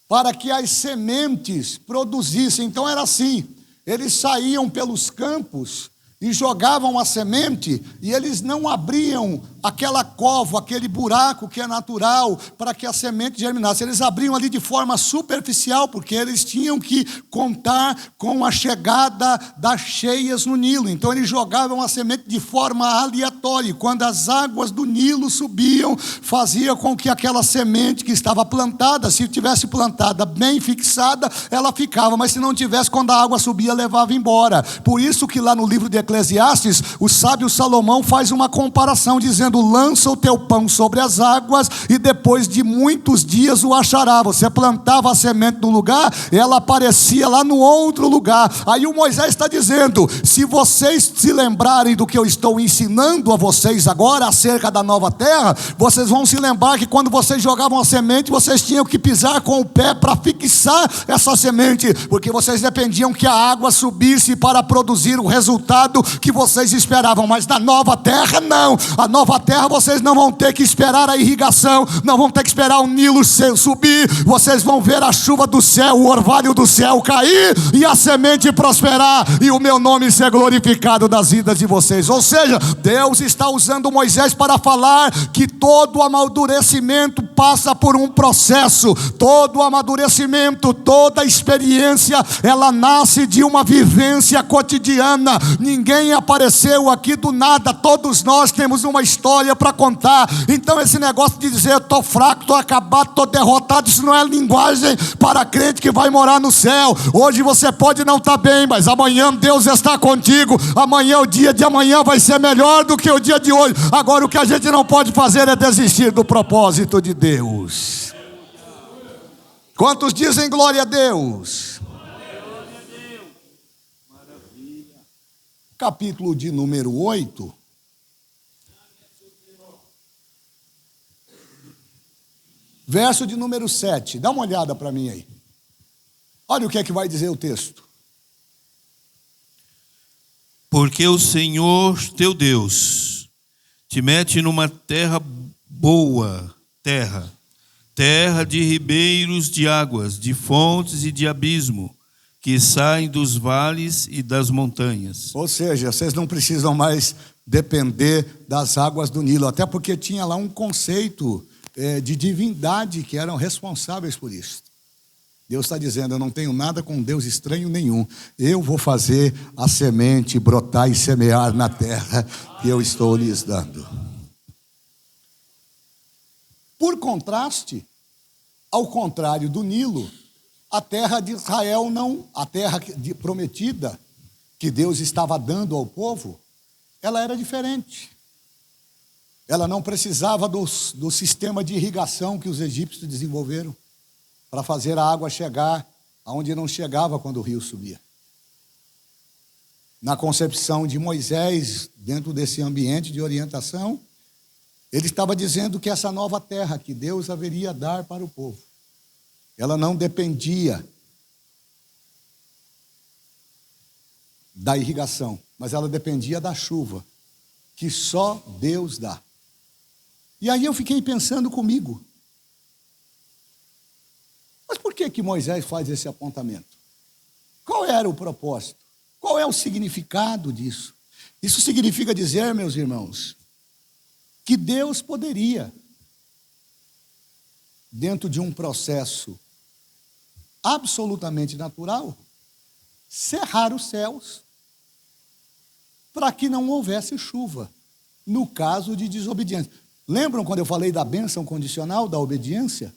para que as sementes produzissem. Então era assim, eles saíam pelos campos e jogavam a semente, e eles não abriam aquela cova, aquele buraco que é natural para que a semente germinasse. Eles abriam ali de forma superficial, porque eles tinham que contar com a chegada das cheias no Nilo. Então eles jogavam a semente de forma aleatória, e quando as águas do Nilo subiam, fazia com que aquela semente que estava plantada, se tivesse plantada bem fixada, ela ficava, mas se não tivesse, quando a água subia, levava embora. Por isso que lá no livro de Eclesiastes, o sábio Salomão faz uma comparação, dizendo: lança o teu pão sobre as águas e depois de muitos dias o achará. Você plantava a semente no lugar, ela aparecia lá no outro lugar. Aí o Moisés está dizendo: se vocês se lembrarem do que eu estou ensinando a vocês agora acerca da nova terra, vocês vão se lembrar que quando vocês jogavam a semente, vocês tinham que pisar com o pé para fixar essa semente, porque vocês dependiam que a água subisse para produzir o resultado que vocês esperavam. Mas na nova terra não. A nova terra vocês não vão ter que esperar a irrigação, não vão ter que esperar o Nilo subir. Vocês vão ver a chuva do céu, o orvalho do céu cair e a semente prosperar e o meu nome ser glorificado nas vidas de vocês. Ou seja, Deus está usando Moisés para falar que todo amadurecimento passa por um processo. Todo amadurecimento, toda experiência, ela nasce de uma vivência cotidiana. Ninguém apareceu aqui do nada, todos nós temos uma história para contar. Então esse negócio de dizer: eu estou fraco, estou acabado, estou derrotado, isso não é linguagem para crente que vai morar no céu. Hoje você pode não estar bem, mas amanhã Deus está contigo. Amanhã, o dia de amanhã vai ser melhor do que o dia de hoje. Agora o que a gente não pode fazer é desistir do propósito de Deus. Quantos dizem glória a Deus? Capítulo de número 8. Verso de número 7. Dá uma olhada para mim aí. Olha o que é que vai dizer o texto. Porque o Senhor teu Deus te mete numa terra boa, terra de ribeiros de águas, de fontes e de abismo, que saem dos vales e das montanhas. Ou seja, vocês não precisam mais depender das águas do Nilo, até porque tinha lá um conceito de divindade que eram responsáveis por isso. Deus está dizendo: eu não tenho nada com Deus estranho nenhum. Eu vou fazer a semente brotar e semear na terra que eu estou lhes dando. Por contraste, ao contrário do Nilo, a terra de Israel não, a terra prometida que Deus estava dando ao povo, ela era diferente. Ela não precisava do sistema de irrigação que os egípcios desenvolveram para fazer a água chegar aonde não chegava quando o rio subia. Na concepção de Moisés, dentro desse ambiente de orientação, ele estava dizendo que essa nova terra que Deus haveria dar para o povo, ela não dependia da irrigação, mas ela dependia da chuva, que só Deus dá. E aí eu fiquei pensando comigo, mas por que Moisés faz esse apontamento? Qual era o propósito? Qual é o significado disso? Isso significa dizer, meus irmãos, que Deus poderia, dentro de um processo absolutamente natural, cerrar os céus para que não houvesse chuva, no caso de desobediência. Lembram quando eu falei da bênção condicional, da obediência?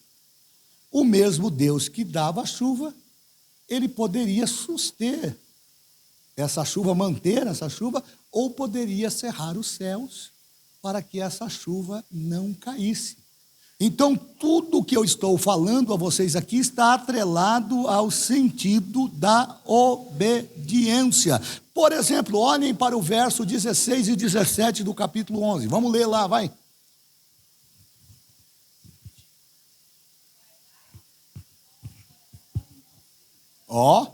O mesmo Deus que dava a chuva, ele poderia suster essa chuva, manter essa chuva, ou poderia cerrar os céus para que essa chuva não caísse. Então, tudo que eu estou falando a vocês aqui está atrelado ao sentido da obediência. Por exemplo, olhem para o verso 16 e 17 do capítulo 11. Vamos ler lá, vai. Ó.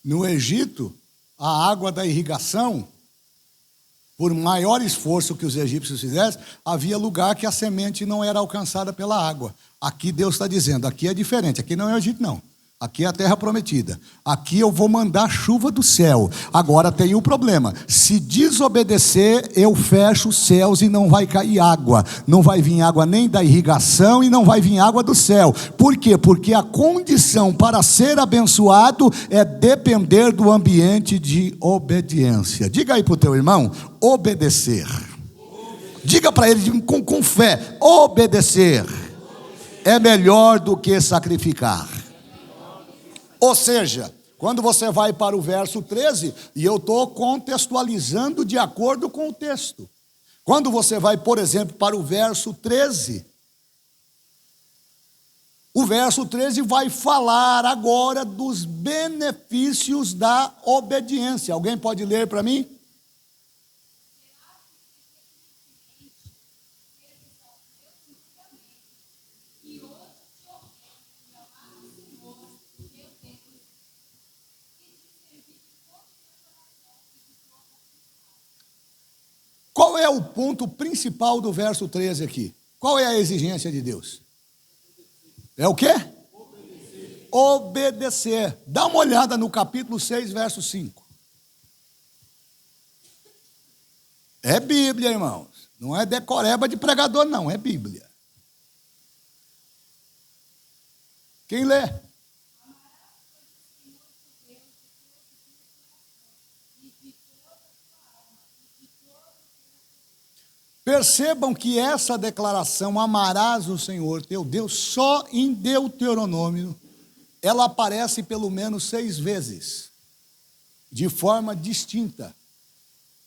No Egito, a água da irrigação, por maior esforço que os egípcios fizessem, havia lugar que a semente não era alcançada pela água. Aqui Deus está dizendo, aqui é diferente, aqui não é o Egito não. Aqui é a terra prometida. Aqui eu vou mandar chuva do céu. Agora tem um problema. Se desobedecer, eu fecho os céus e não vai cair água. Não vai vir água nem da irrigação e não vai vir água do céu. Por quê? Porque a condição para ser abençoado é depender do ambiente de obediência. Diga aí para o teu irmão, obedecer. Diga para ele com fé, obedecer é melhor do que sacrificar. Ou seja, quando você vai para o verso 13, e eu estou contextualizando de acordo com o texto. Quando você vai, por exemplo, para o verso 13, o verso 13 vai falar agora dos benefícios da obediência. Alguém pode ler para mim? Qual é o ponto principal do verso 13 aqui? Qual é a exigência de Deus? É o quê? Obedecer. Obedecer. Dá uma olhada no capítulo 6, verso 5. É Bíblia, irmãos. Não é decoreba de pregador, não. É Bíblia. Quem lê? Percebam que essa declaração, amarás o Senhor teu Deus, só em Deuteronômio, ela aparece pelo menos 6 vezes, de forma distinta.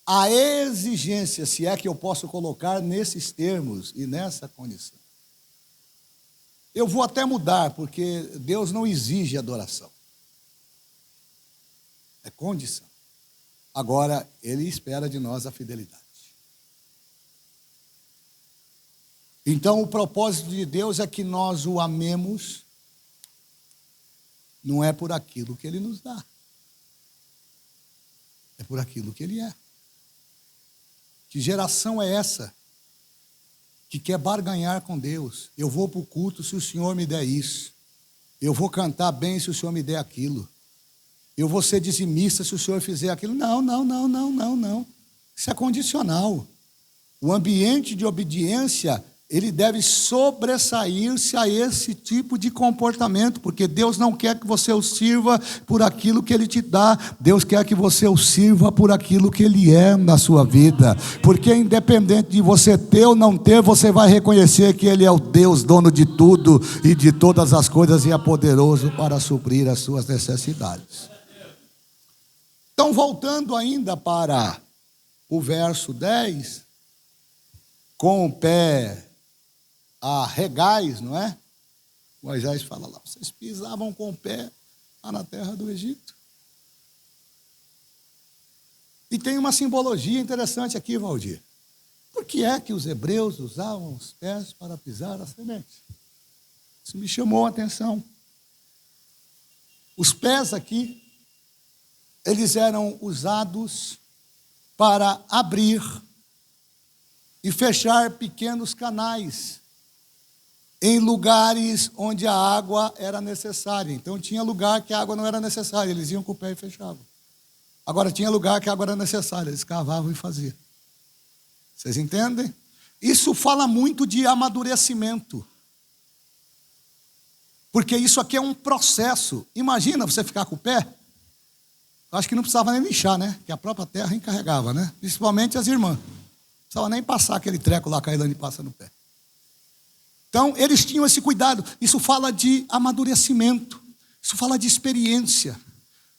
A exigência, se é que eu posso colocar nesses termos e nessa condição. Eu vou até mudar, porque Deus não exige adoração. É condição. Agora, Ele espera de nós a fidelidade. Então, o propósito de Deus é que nós o amemos, não é por aquilo que Ele nos dá, é por aquilo que Ele é. Que geração é essa que quer barganhar com Deus? Eu vou para o culto se o Senhor me der isso, eu vou cantar bem se o Senhor me der aquilo. eu vou ser dizimista se o senhor fizer aquilo. Não. Isso é condicional. O ambiente de obediência, ele deve sobressair-se a esse tipo de comportamento, porque Deus não quer que você o sirva por aquilo que Ele te dá, Deus quer que você o sirva por aquilo que Ele é na sua vida, porque independente de você ter ou não ter, você vai reconhecer que Ele é o Deus, dono de tudo e de todas as coisas, e é poderoso para suprir as suas necessidades. Então, voltando ainda para o verso 10, com o pé a regais, não é? Moisés fala lá, vocês pisavam com o pé lá na terra do Egito. E tem uma simbologia interessante aqui, Valdir. Por que é que os hebreus usavam os pés para pisar a semente? Isso me chamou a atenção. Os pés aqui, eles eram usados para abrir e fechar pequenos canais em lugares onde a água era necessária. Então tinha lugar que a água não era necessária, eles iam com o pé e fechavam. Agora tinha lugar que a água era necessária, eles cavavam e faziam. Vocês entendem? Isso fala muito de amadurecimento. Porque isso aqui é um processo. Imagina você ficar com o pé. Eu acho que não precisava nem lixar, né? Que a própria terra encarregava, né? Principalmente as irmãs. Não precisava nem passar aquele treco lá que a Ilane passa no pé. Então, eles tinham esse cuidado. Isso fala de amadurecimento. Isso fala de experiência.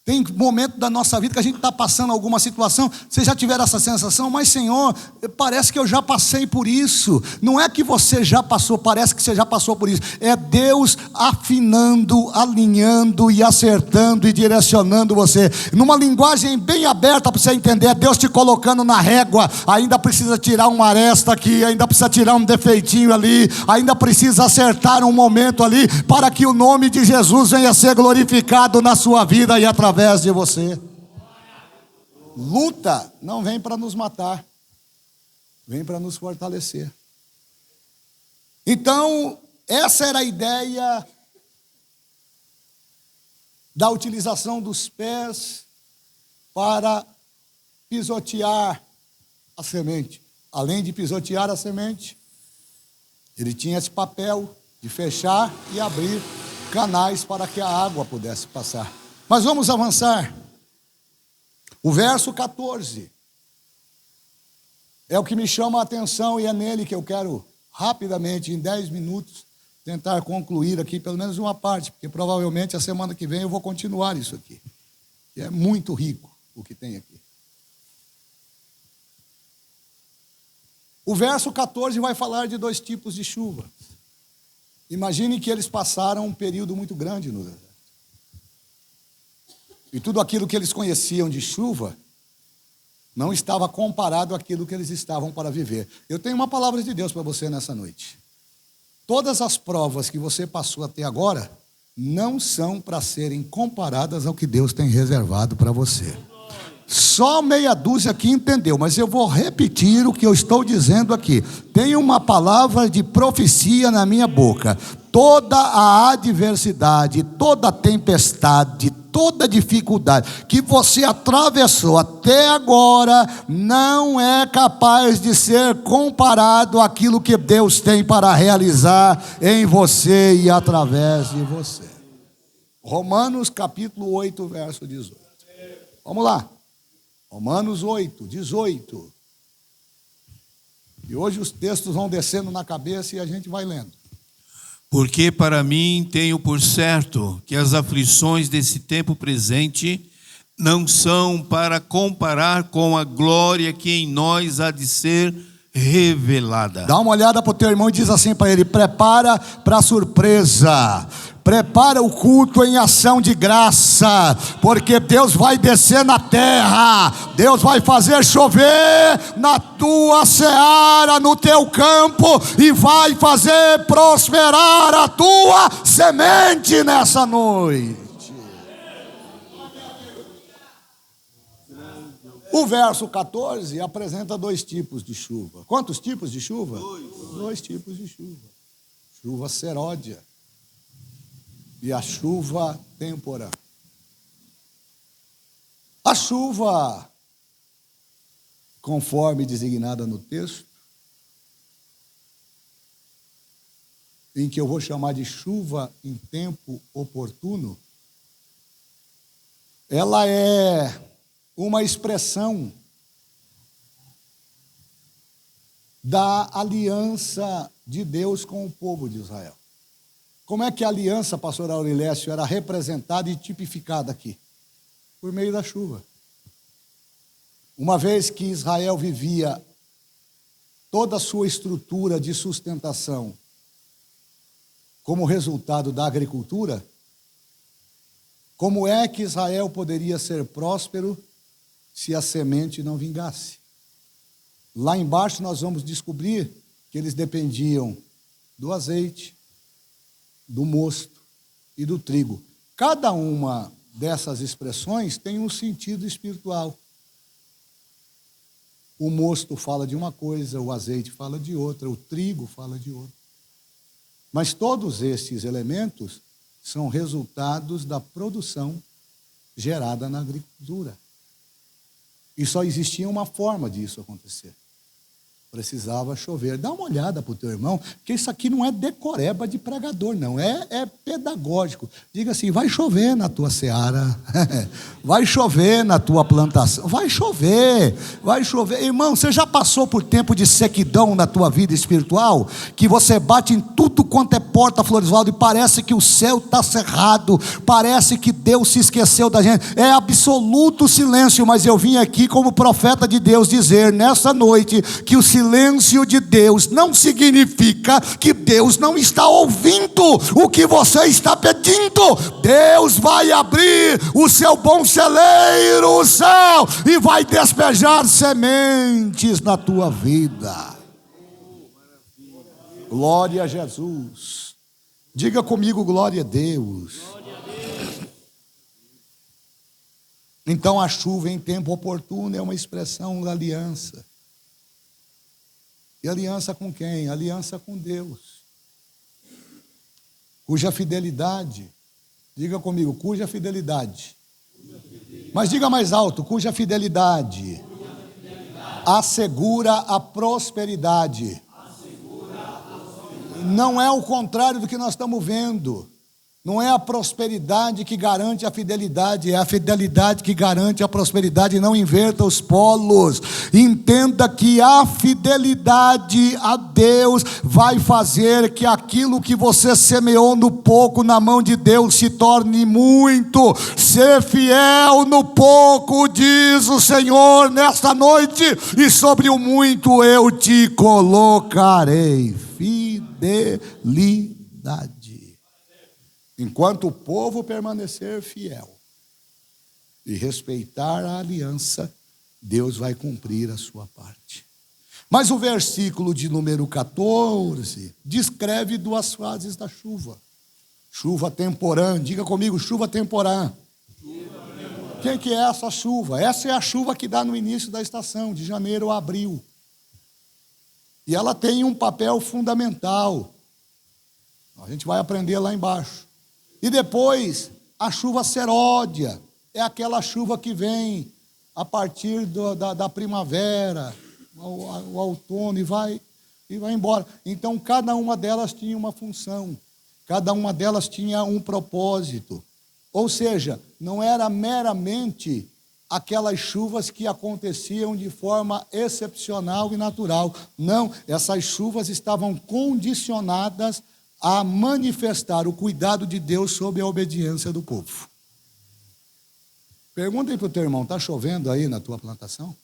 Tem momento da nossa vida que a gente está passando alguma situação, vocês já tiveram essa sensação, mas Senhor, parece que eu já passei por isso. Não é que você já passou, parece que você já passou por isso. É Deus afinando, alinhando e acertando e direcionando você. Numa linguagem bem aberta para você entender, é Deus te colocando na régua. Ainda precisa tirar uma aresta aqui, ainda precisa tirar um defeitinho ali, ainda precisa acertar um momento ali, para que o nome de Jesus venha a ser glorificado na sua vida e através de você. Luta não vem para nos matar, vem para nos fortalecer. Então, essa era a ideia da utilização dos pés para pisotear a semente. Além de pisotear a semente, ele tinha esse papel de fechar e abrir canais para que a água pudesse passar. Mas vamos avançar. O verso 14 é o que me chama a atenção e é nele que eu quero rapidamente, em 10 minutos, tentar concluir aqui pelo menos uma parte, porque provavelmente a semana que vem eu vou continuar isso aqui. E é muito rico o que tem aqui. O verso 14 vai falar de 2 tipos de chuva. Imagine que eles passaram um período muito grande no deserto. E tudo aquilo que eles conheciam de chuva não estava comparado àquilo que eles estavam para viver. Eu tenho uma palavra de Deus para você nessa noite. Todas as provas que você passou até agora não são para serem comparadas ao que Deus tem reservado para você. Só meia dúzia que entendeu, mas eu vou repetir o que eu estou dizendo aqui. Tem uma palavra de profecia na minha boca. Toda a adversidade, toda a tempestade, toda a dificuldade que você atravessou até agora não é capaz de ser comparado àquilo que Deus tem para realizar em você e através de você. Romanos capítulo 8, verso 18. Vamos lá. Romanos 8, 18. E hoje os textos vão descendo na cabeça e a gente vai lendo. Porque para mim tenho por certo que as aflições desse tempo presente não são para comparar com a glória que em nós há de ser revelada. Dá uma olhada para o teu irmão e diz assim para ele: prepara para a surpresa. Prepara o culto em ação de graça, porque Deus vai descer na terra, Deus vai fazer chover na tua seara, no teu campo, e vai fazer prosperar a tua semente nessa noite. O verso 14 apresenta 2 tipos de chuva. Quantos tipos de chuva? 2 tipos de chuva. Chuva seródia e a chuva temporã. A chuva, conforme designada no texto, em que eu vou chamar de chuva em tempo oportuno, ela é uma expressão da aliança de Deus com o povo de Israel. Como é que a aliança, pastor Aurilécio, era representada e tipificada aqui? Por meio da chuva. Uma vez que Israel vivia toda a sua estrutura de sustentação como resultado da agricultura, como é que Israel poderia ser próspero se a semente não vingasse? Lá embaixo nós vamos descobrir que eles dependiam do azeite, do mosto e do trigo. Cada uma dessas expressões tem um sentido espiritual. O mosto fala de uma coisa, o azeite fala de outra, o trigo fala de outra. Mas todos estes elementos são resultados da produção gerada na agricultura. E só existia uma forma disso acontecer. Precisava chover. Dá uma olhada para o teu irmão, porque isso aqui não é decoreba de pregador, não. É pedagógico. Diga assim, vai chover na tua seara. Vai chover na tua plantação. Vai chover. Irmão, você já passou por tempo de sequidão na tua vida espiritual? Que você bate em tudo quanto é porta, Floresvaldo, e parece que o céu está cerrado. Parece que Deus se esqueceu da gente. É absoluto silêncio, mas eu vim aqui como profeta de Deus dizer nessa noite que o silêncio de Deus não significa que Deus não está ouvindo o que você está pedindo. Deus vai abrir o seu bom celeiro, o céu, e vai despejar sementes na tua vida. Glória a Jesus. Diga comigo, glória a Deus. Então a chuva em tempo oportuno é uma expressão da aliança. E aliança com quem? Aliança com Deus, cuja fidelidade, diga comigo, cuja fidelidade, mas diga mais alto, cuja fidelidade assegura a prosperidade. Não é o contrário do que nós estamos vendo. Não é a prosperidade que garante a fidelidade, é a fidelidade que garante a prosperidade. Não inverta os polos. Entenda que a fidelidade a Deus vai fazer que aquilo que você semeou no pouco na mão de Deus se torne muito. Ser fiel no pouco, diz o Senhor nesta noite, e sobre o muito eu te colocarei. Fidelidade. Enquanto o povo permanecer fiel e respeitar a aliança, Deus vai cumprir a sua parte. Mas o versículo de número 14 descreve duas fases da chuva. Chuva temporã, diga comigo, chuva temporã. Quem que é essa chuva? Essa é a chuva que dá no início da estação, de janeiro a abril. E ela tem um papel fundamental. A gente vai aprender lá embaixo. E depois, a chuva seródia, é aquela chuva que vem a partir da primavera, o outono, e vai embora. Então, cada uma delas tinha uma função, cada uma delas tinha um propósito. Ou seja, não era meramente aquelas chuvas que aconteciam de forma excepcional e natural. Não, essas chuvas estavam condicionadas a manifestar o cuidado de Deus sobre a obediência do povo. Perguntem para o teu irmão, está chovendo aí na tua plantação?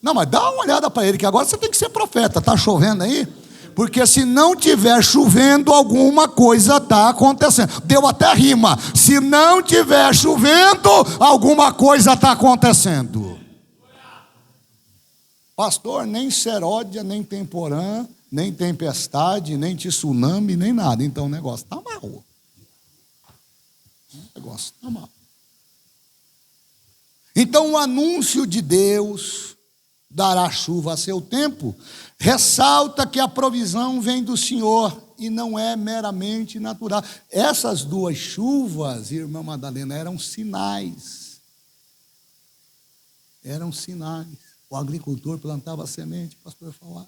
Não, mas dá uma olhada para ele, que agora você tem que ser profeta. Está chovendo aí? Porque se não tiver chovendo, alguma coisa está acontecendo. Deu até rima. Se não tiver chovendo, alguma coisa está acontecendo. Pastor, nem seródia, nem temporã, nem tempestade, nem tsunami, nem nada. Então o negócio está mal. O negócio está mal. Então o anúncio de Deus dará chuva a seu tempo ressalta que a provisão vem do Senhor e não é meramente natural. Essas duas chuvas, irmã Madalena, eram sinais. Eram sinais. O agricultor plantava semente, o pastor falava.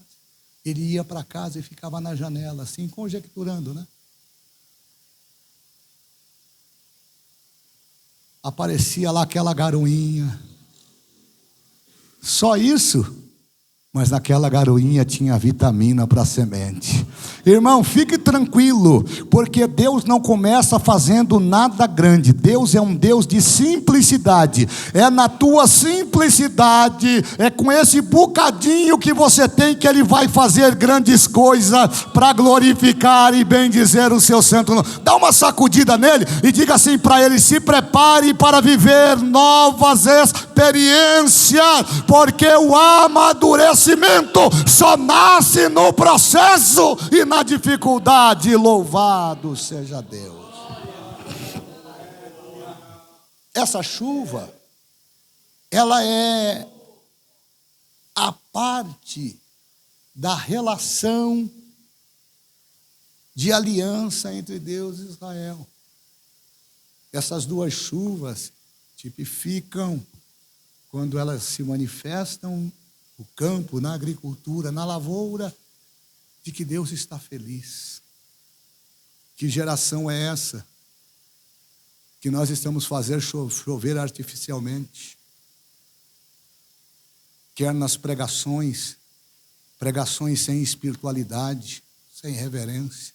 Ele ia para casa e ficava na janela, assim, conjecturando, né? Aparecia lá aquela garoinha. Só isso? Mas naquela garoinha tinha vitamina para a semente. Irmão, fique tranquilo, porque Deus não começa fazendo nada grande. Deus é um Deus de simplicidade. É na tua simplicidade, é com esse bocadinho que você tem que Ele vai fazer grandes coisas para glorificar e bendizer o seu santo nome. Dá uma sacudida nele e diga assim para ele: se prepare para viver novas experiências, porque o amadurecimento só nasce no processo e na dificuldade. Louvado seja Deus. Essa chuva, ela é a parte da relação de aliança entre Deus e Israel. Essas duas chuvas tipificam, quando elas se manifestam no campo, na agricultura, na lavoura, de que Deus está feliz. Que geração é essa que nós estamos fazendo chover artificialmente? Quer nas pregações sem espiritualidade, sem reverência.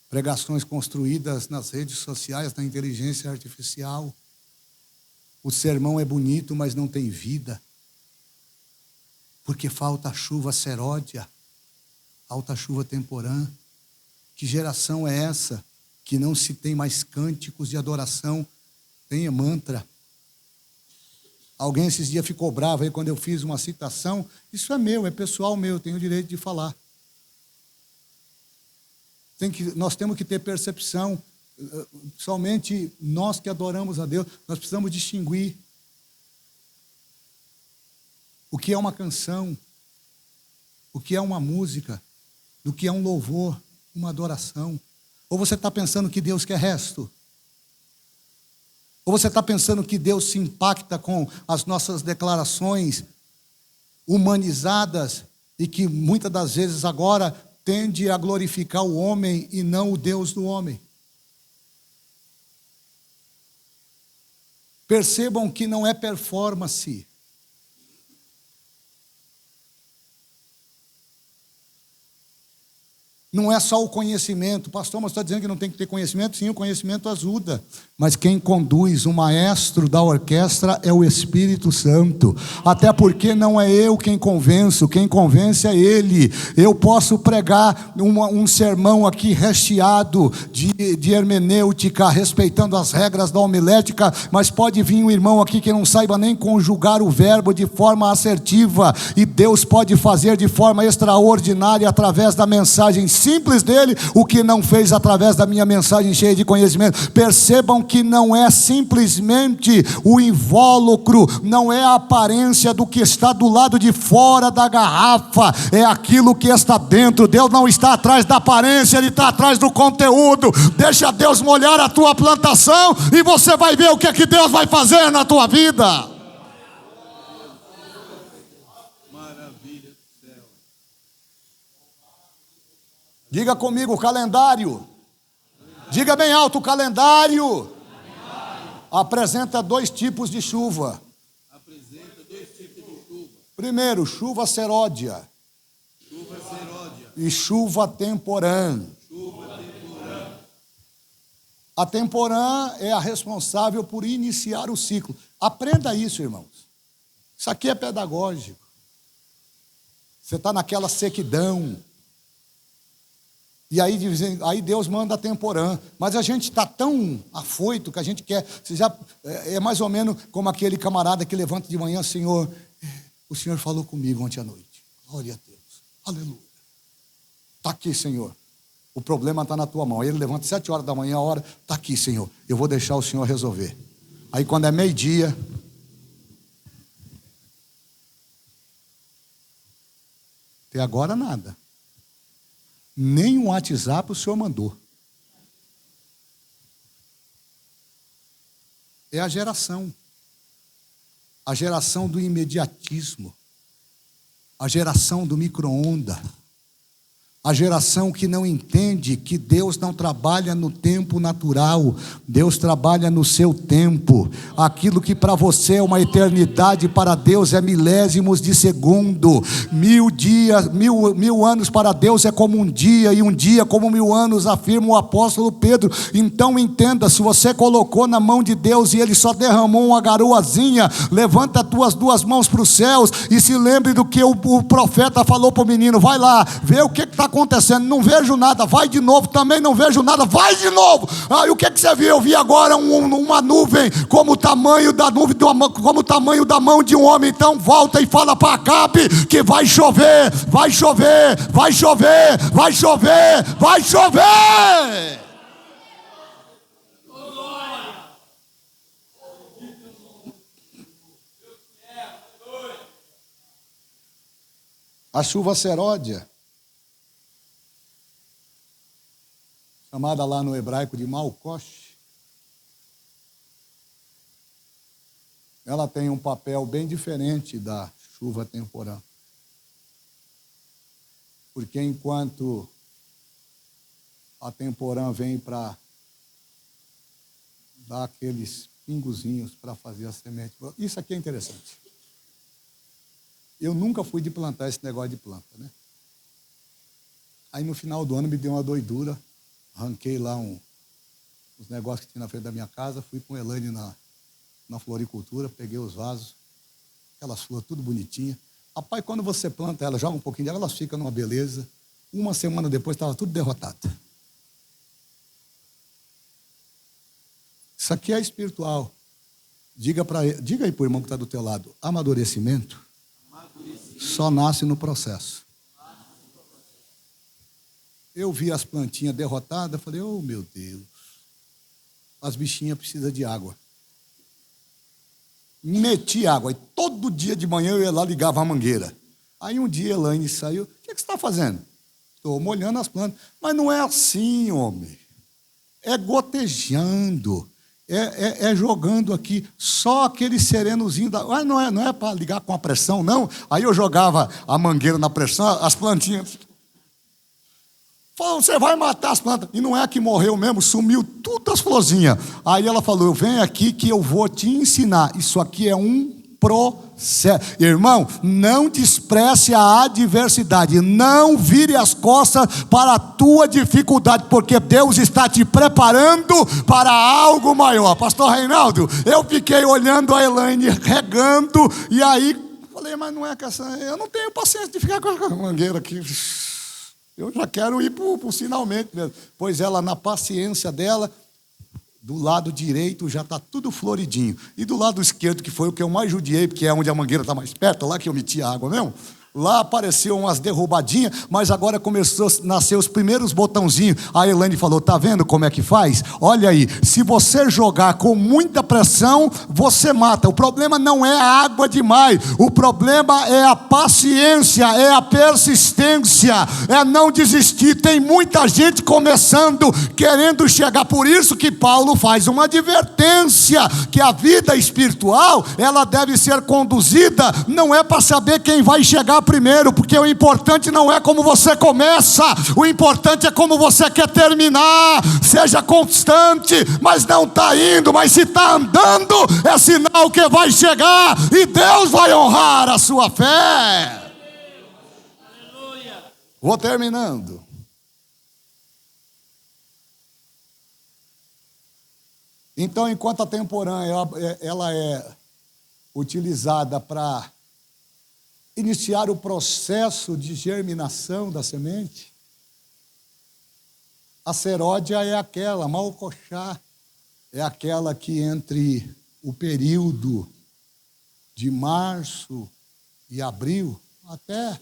Pregações construídas nas redes sociais, na inteligência artificial. O sermão é bonito, mas não tem vida. Porque falta chuva seródia, falta chuva temporã. Que geração é essa que não se tem mais cânticos de adoração, tenha mantra? Alguém esses dias ficou bravo aí quando eu fiz uma citação. Isso é meu, é pessoal meu, tenho o direito de falar. Nós temos que ter percepção. Somente nós que adoramos a Deus, nós precisamos distinguir o que é uma canção, o que é uma música, do que é um louvor, uma adoração. Ou você está pensando que Deus quer resto? Ou você está pensando que Deus se impacta com as nossas declarações humanizadas e que muitas das vezes agora tende a glorificar o homem e não o Deus do homem? Percebam que não é performance. Não é só o conhecimento. Pastor, mas está dizendo que não tem que ter conhecimento? Sim, o conhecimento ajuda. Mas quem conduz, o maestro da orquestra é o Espírito Santo. Até porque não é eu quem convenço, quem convence é Ele. Eu posso pregar um sermão aqui recheado de hermenêutica, respeitando as regras da homilética, mas pode vir um irmão aqui que não saiba nem conjugar o verbo de forma assertiva, e Deus pode fazer de forma extraordinária através da mensagem simples dele, o que não fez através da minha mensagem cheia de conhecimento. Percebam que não é simplesmente o invólucro, não é a aparência do que está do lado de fora da garrafa, é aquilo que está dentro. Deus não está atrás da aparência, Ele está atrás do conteúdo. Deixa Deus molhar a tua plantação e você vai ver o que é que Deus vai fazer na tua vida. Diga comigo, calendário. Diga bem alto, o calendário apresenta dois tipos de chuva. Primeiro, chuva seródia. E chuva temporã. A temporã é a responsável por iniciar o ciclo. Aprenda isso, irmãos. Isso aqui é pedagógico. Você está naquela sequidão. E aí Deus manda a temporã. Mas a gente está tão afoito que a gente quer. É mais ou menos como aquele camarada que levanta de manhã: Senhor, o Senhor falou comigo ontem à noite. Glória a Deus. Aleluia. Está aqui, Senhor. O problema está na tua mão. Aí ele levanta 7 horas da manhã, a hora. Está aqui, Senhor. Eu vou deixar o Senhor resolver. Aí quando é meio-dia, até agora nada. Nem um WhatsApp o Senhor mandou. É a geração. a geração do imediatismo, a geração do micro-ondas, a geração que não entende que Deus não trabalha no tempo natural, Deus trabalha no seu tempo. Aquilo que para você é uma eternidade, para Deus é milésimos de segundo. 1000 dias, mil anos para Deus é como um dia, e um dia como 1000 anos, afirma o apóstolo Pedro. Então entenda, se você colocou na mão de Deus e Ele só derramou uma garoazinha, levanta as tuas 2 mãos para os céus e se lembre do que o profeta falou para o menino: vai lá, vê o que está acontecendo. Não vejo nada. Vai de novo. Também não vejo nada. Vai de novo. E o que você viu? Eu vi agora uma nuvem como o tamanho da nuvem, como o tamanho da mão de um homem. Então volta e fala para Acabe que vai chover, vai chover, vai chover, vai chover, vai chover. A chuva seródia, chamada lá no hebraico de Malkosh, ela tem um papel bem diferente da chuva temporã. Porque enquanto a temporã vem para dar aqueles pingozinhos para fazer a semente. Isso aqui é interessante. Eu nunca fui de plantar esse negócio de planta, né? Aí no final do ano me deu uma doidura. Arranquei lá os negócios que tinha na frente da minha casa, fui com a Elaine na floricultura, peguei os vasos, aquelas flores tudo bonitinhas. Rapaz, quando você planta ela, joga um pouquinho de água, elas ficam numa beleza. Uma semana depois estava tudo derrotado. Isso aqui é espiritual. Diga aí para o irmão que está do teu lado: amadurecimento só nasce no processo. Eu vi as plantinhas derrotadas, falei: oh meu Deus, as bichinhas precisam de água. Meti água, e todo dia de manhã eu ia lá, ligava a mangueira. Aí um dia a Elaine saiu: o que você está fazendo? Estou molhando as plantas. Mas não é assim, homem. É gotejando, é jogando aqui, só aquele serenozinho. Não é para ligar com a pressão, não. Aí eu jogava a mangueira na pressão, as plantinhas... Falou: você vai matar as plantas. E não é que morreu mesmo, sumiu tudo as florzinhas. Aí ela falou: vem aqui que eu vou te ensinar. Isso aqui é um processo. Irmão, não despreze a adversidade. Não vire as costas para a tua dificuldade, porque Deus está te preparando para algo maior. Pastor Reinaldo, eu fiquei olhando a Elaine regando, e aí falei: mas não é que eu não tenho paciência de ficar com a mangueira aqui. Eu já quero ir para o finalmente mesmo. Pois ela, na paciência dela, do lado direito já está tudo floridinho. E do lado esquerdo, que foi o que eu mais judiei, porque é onde a mangueira está mais perto, lá que eu meti a água mesmo. Lá apareceu umas derrubadinhas, mas agora começou a nascer os primeiros botãozinhos. A Elaine falou: tá vendo como é que faz? Olha aí, se você jogar com muita pressão, você mata. O problema não é a água demais, o problema é a paciência, é a persistência, é não desistir. Tem muita gente começando, querendo chegar. Por isso que Paulo faz uma advertência, que a vida espiritual, ela deve ser conduzida, não é para saber quem vai chegar primeiro, porque o importante não é como você começa, o importante é como você quer terminar. Seja constante, mas não está indo, mas se está andando, é sinal que vai chegar e Deus vai honrar a sua fé. Aleluia. Vou terminando. Então, enquanto a temporã ela é utilizada para iniciar o processo de germinação da semente, a seródia é aquela, Malkoshá, é aquela que entre o período de março e abril até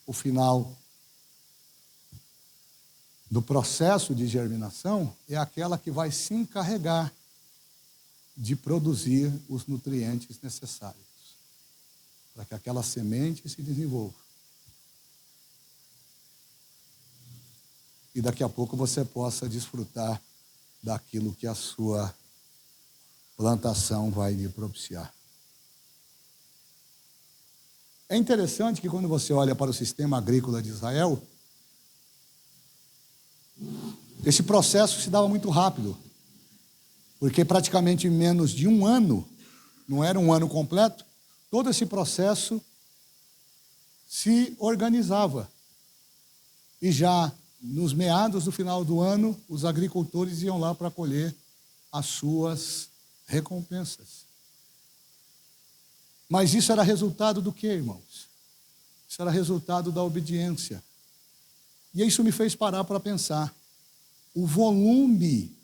o final do processo de germinação, é aquela que vai se encarregar de produzir os nutrientes necessários para que aquela semente se desenvolva. E daqui a pouco você possa desfrutar daquilo que a sua plantação vai lhe propiciar. É interessante que quando você olha para o sistema agrícola de Israel, esse processo se dava muito rápido, porque praticamente em menos de um ano, não era um ano completo, todo esse processo se organizava. E já nos meados do final do ano, os agricultores iam lá para colher as suas recompensas. Mas isso era resultado do quê, irmãos? Isso era resultado da obediência. E isso me fez parar para pensar. O volume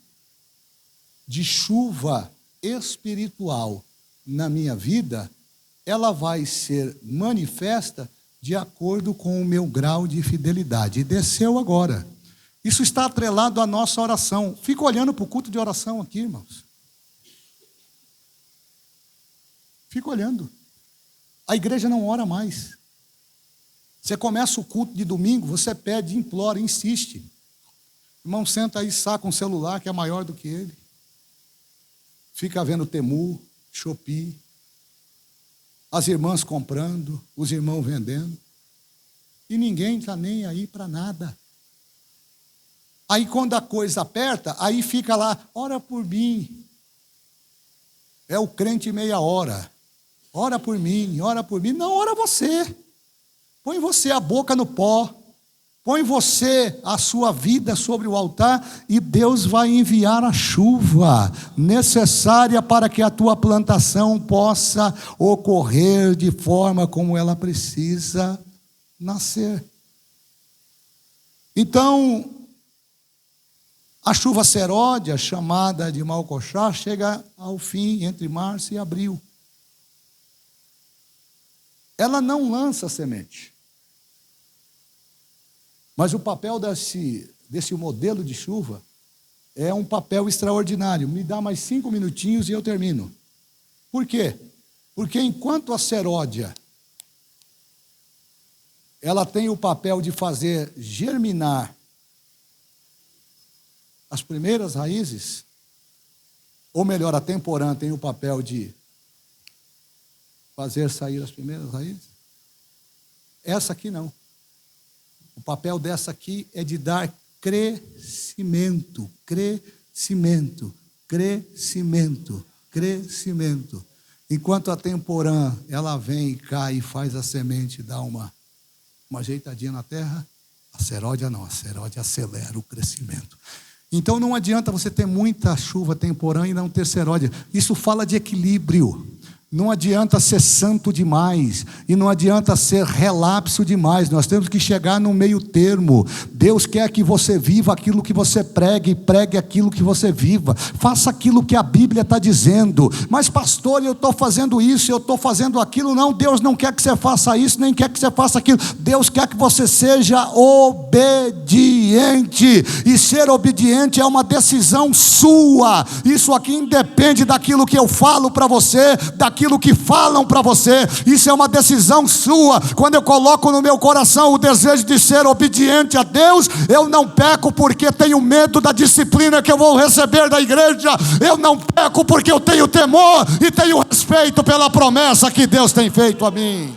de chuva espiritual na minha vida, ela vai ser manifesta de acordo com o meu grau de fidelidade. E desceu agora. Isso está atrelado à nossa oração. Fica olhando para o culto de oração aqui, irmãos. Fica olhando. A igreja não ora mais. Você começa o culto de domingo, você pede, implora, insiste. O irmão senta aí, saca um celular que é maior do que ele. Fica vendo Temu, Shopee. As irmãs comprando, os irmãos vendendo. E ninguém está nem aí para nada. Aí quando a coisa aperta, aí fica lá, ora por mim. É o crente meia hora. Ora por mim, ora por mim. Não, ora você. Põe você a boca no pó. Põe você a sua vida sobre o altar e Deus vai enviar a chuva necessária para que a tua plantação possa ocorrer de forma como ela precisa nascer. Então, a chuva seródia, chamada de Malcochá, chega ao fim entre março e abril. Ela não lança semente. Mas o papel desse modelo de chuva é um papel extraordinário. Me dá mais 5 minutinhos e eu termino. Por quê? Porque enquanto a seródia, ela tem o papel de fazer germinar as primeiras raízes, ou melhor, a temporã tem o papel de fazer sair as primeiras raízes, essa aqui não. O papel dessa aqui é de dar crescimento, crescimento, crescimento, crescimento. Enquanto a temporã, ela vem e cai e faz a semente dar uma ajeitadinha na terra, a seródia não, a seródia acelera o crescimento. Então não adianta você ter muita chuva temporã e não ter seródia. Isso fala de equilíbrio. Não adianta ser santo demais e não adianta ser relapso demais. Nós temos que chegar no meio termo. Deus quer que você viva aquilo que você prega e pregue aquilo que você viva. Faça aquilo que a Bíblia está dizendo. Mas pastor, eu estou fazendo isso, eu estou fazendo aquilo. Não, Deus não quer que você faça isso, nem quer que você faça aquilo. Deus quer que você seja obediente. E ser obediente é uma decisão sua. Isso aqui independe daquilo que eu falo para você, daquilo que falam para você. Isso é uma decisão sua. Quando eu coloco no meu coração o desejo de ser obediente a Deus, eu não peco porque tenho medo da disciplina que eu vou receber da igreja. Eu não peco porque eu tenho temor e tenho respeito pela promessa que Deus tem feito a mim.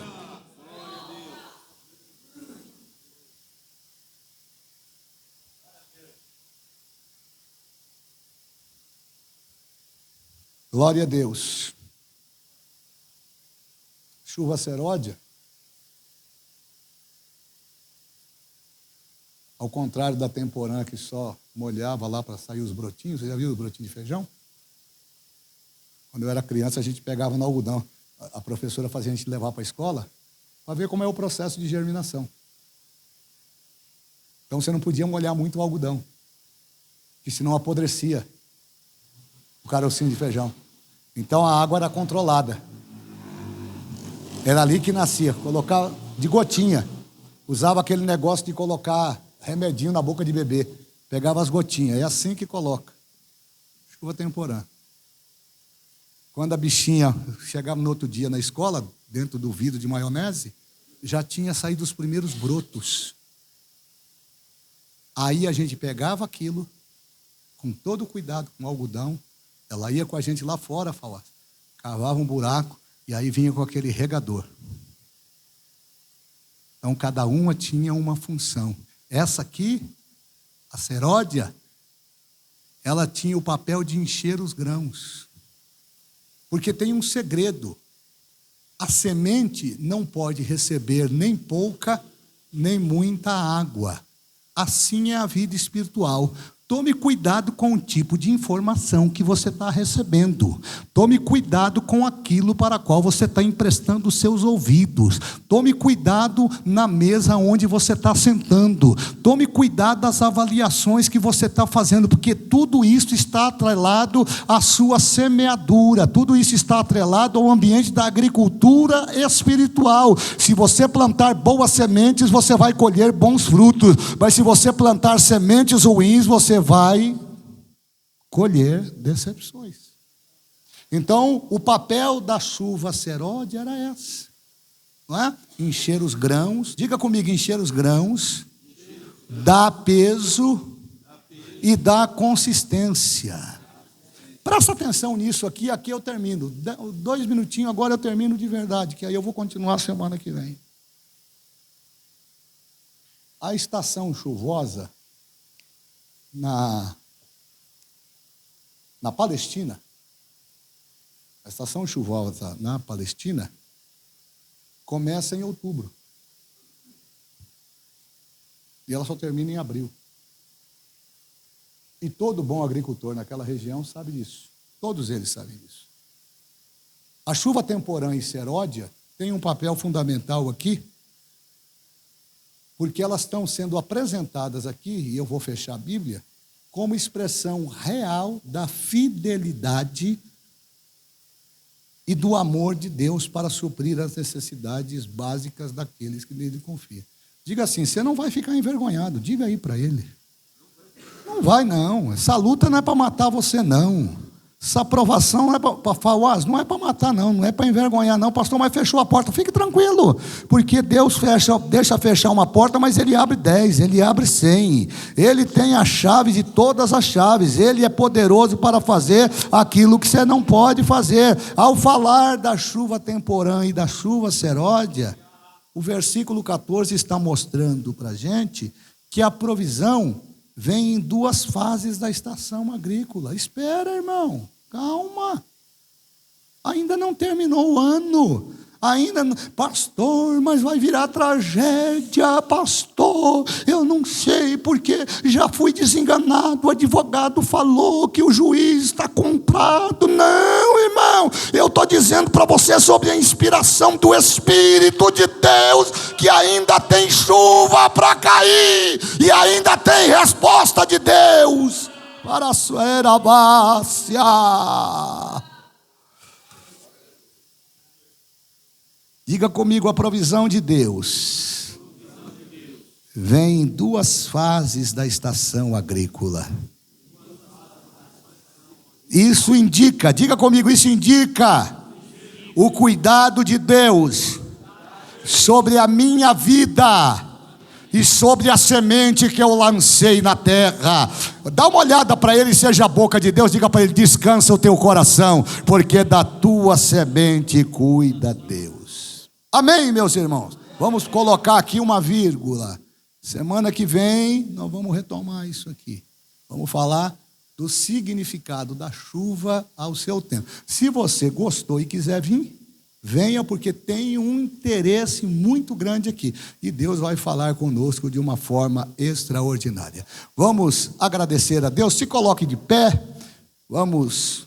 Glória a Deus. Chuva seródia, ao contrário da temporã que só molhava lá para sair os brotinhos. Você já viu os brotinhos de feijão? Quando eu era criança, a gente pegava no algodão. A professora fazia a gente levar para a escola para ver como é o processo de germinação. Então você não podia molhar muito o algodão, porque senão apodrecia o carocinho de feijão. Então a água era controlada. Era ali que nascia. Colocava de gotinha. Usava aquele negócio de colocar remedinho na boca de bebê. Pegava as gotinhas. É assim que coloca. Chuva temporã. Quando a bichinha chegava no outro dia na escola, dentro do vidro de maionese, já tinha saído os primeiros brotos. Aí a gente pegava aquilo, com todo cuidado, com algodão. Ela ia com a gente lá fora, cavava um buraco. E aí vinha com aquele regador. Então, cada uma tinha uma função. Essa aqui, a seródia, ela tinha o papel de encher os grãos. Porque tem um segredo. A semente não pode receber nem pouca, nem muita água. Assim é a vida espiritual. Tome cuidado com o tipo de informação que você está recebendo. Tome cuidado com aquilo para qual você está emprestando os seus ouvidos. Tome cuidado na mesa onde você está sentando. Tome cuidado das avaliações que você está fazendo, porque tudo isso está atrelado à sua semeadura. Tudo isso está atrelado ao ambiente da agricultura espiritual. Se você plantar boas sementes, você vai colher bons frutos. Mas se você plantar sementes ruins, você vai colher decepções. Então, o papel da chuva seródia era esse, não é? Encher os grãos. Diga comigo, encher os grãos, dá peso e dá consistência. Presta atenção nisso aqui eu termino. 2 minutinhos, agora eu termino de verdade, que aí eu vou continuar semana que vem. A estação chuvosa na Palestina, a estação chuvosa na Palestina começa em outubro e ela só termina em abril. E todo bom agricultor naquela região sabe disso. Todos eles sabem disso. A chuva temporã e seródia tem um papel fundamental aqui, porque elas estão sendo apresentadas aqui, e eu vou fechar a Bíblia, como expressão real da fidelidade e do amor de Deus para suprir as necessidades básicas daqueles que nele confiam. Diga assim, você não vai ficar envergonhado, diga aí para ele. Não vai não, essa luta não é para matar você não. Essa aprovação não é para falar, não é para matar não é para envergonhar não, pastor, mas fechou a porta, fique tranquilo, porque Deus deixa fechar uma porta, mas Ele abre 10, Ele abre 100, Ele tem a chave de todas as chaves, Ele é poderoso para fazer aquilo que você não pode fazer. Ao falar da chuva temporã e da chuva seródia, o versículo 14 está mostrando para a gente que a provisão vem em 2 fases da estação agrícola. Espera, irmão, calma. Ainda não terminou o ano. Ainda não... Pastor, mas vai virar tragédia, pastor. Eu não sei, porque já fui desenganado. O advogado falou que o juiz está comprado. Não, irmão. Eu estou dizendo para você sobre a inspiração do Espírito de Deus, que ainda tem chuva para cair e ainda tem resposta de Deus para a sua herbácea. Diga comigo, a provisão de Deus vem em 2 fases da estação agrícola. Isso indica, diga comigo, isso indica o cuidado de Deus sobre a minha vida e sobre a semente que eu lancei na terra. Dá uma olhada para ele, seja a boca de Deus, diga para ele, descansa o teu coração, porque da tua semente cuida Deus. Amém, meus irmãos? Vamos colocar aqui uma vírgula. Semana que vem, nós vamos retomar isso aqui. Vamos falar do significado da chuva ao seu tempo. Se você gostou e quiser vir, venha, porque tem um interesse muito grande aqui. E Deus vai falar conosco de uma forma extraordinária. Vamos agradecer a Deus. Se coloque de pé. Vamos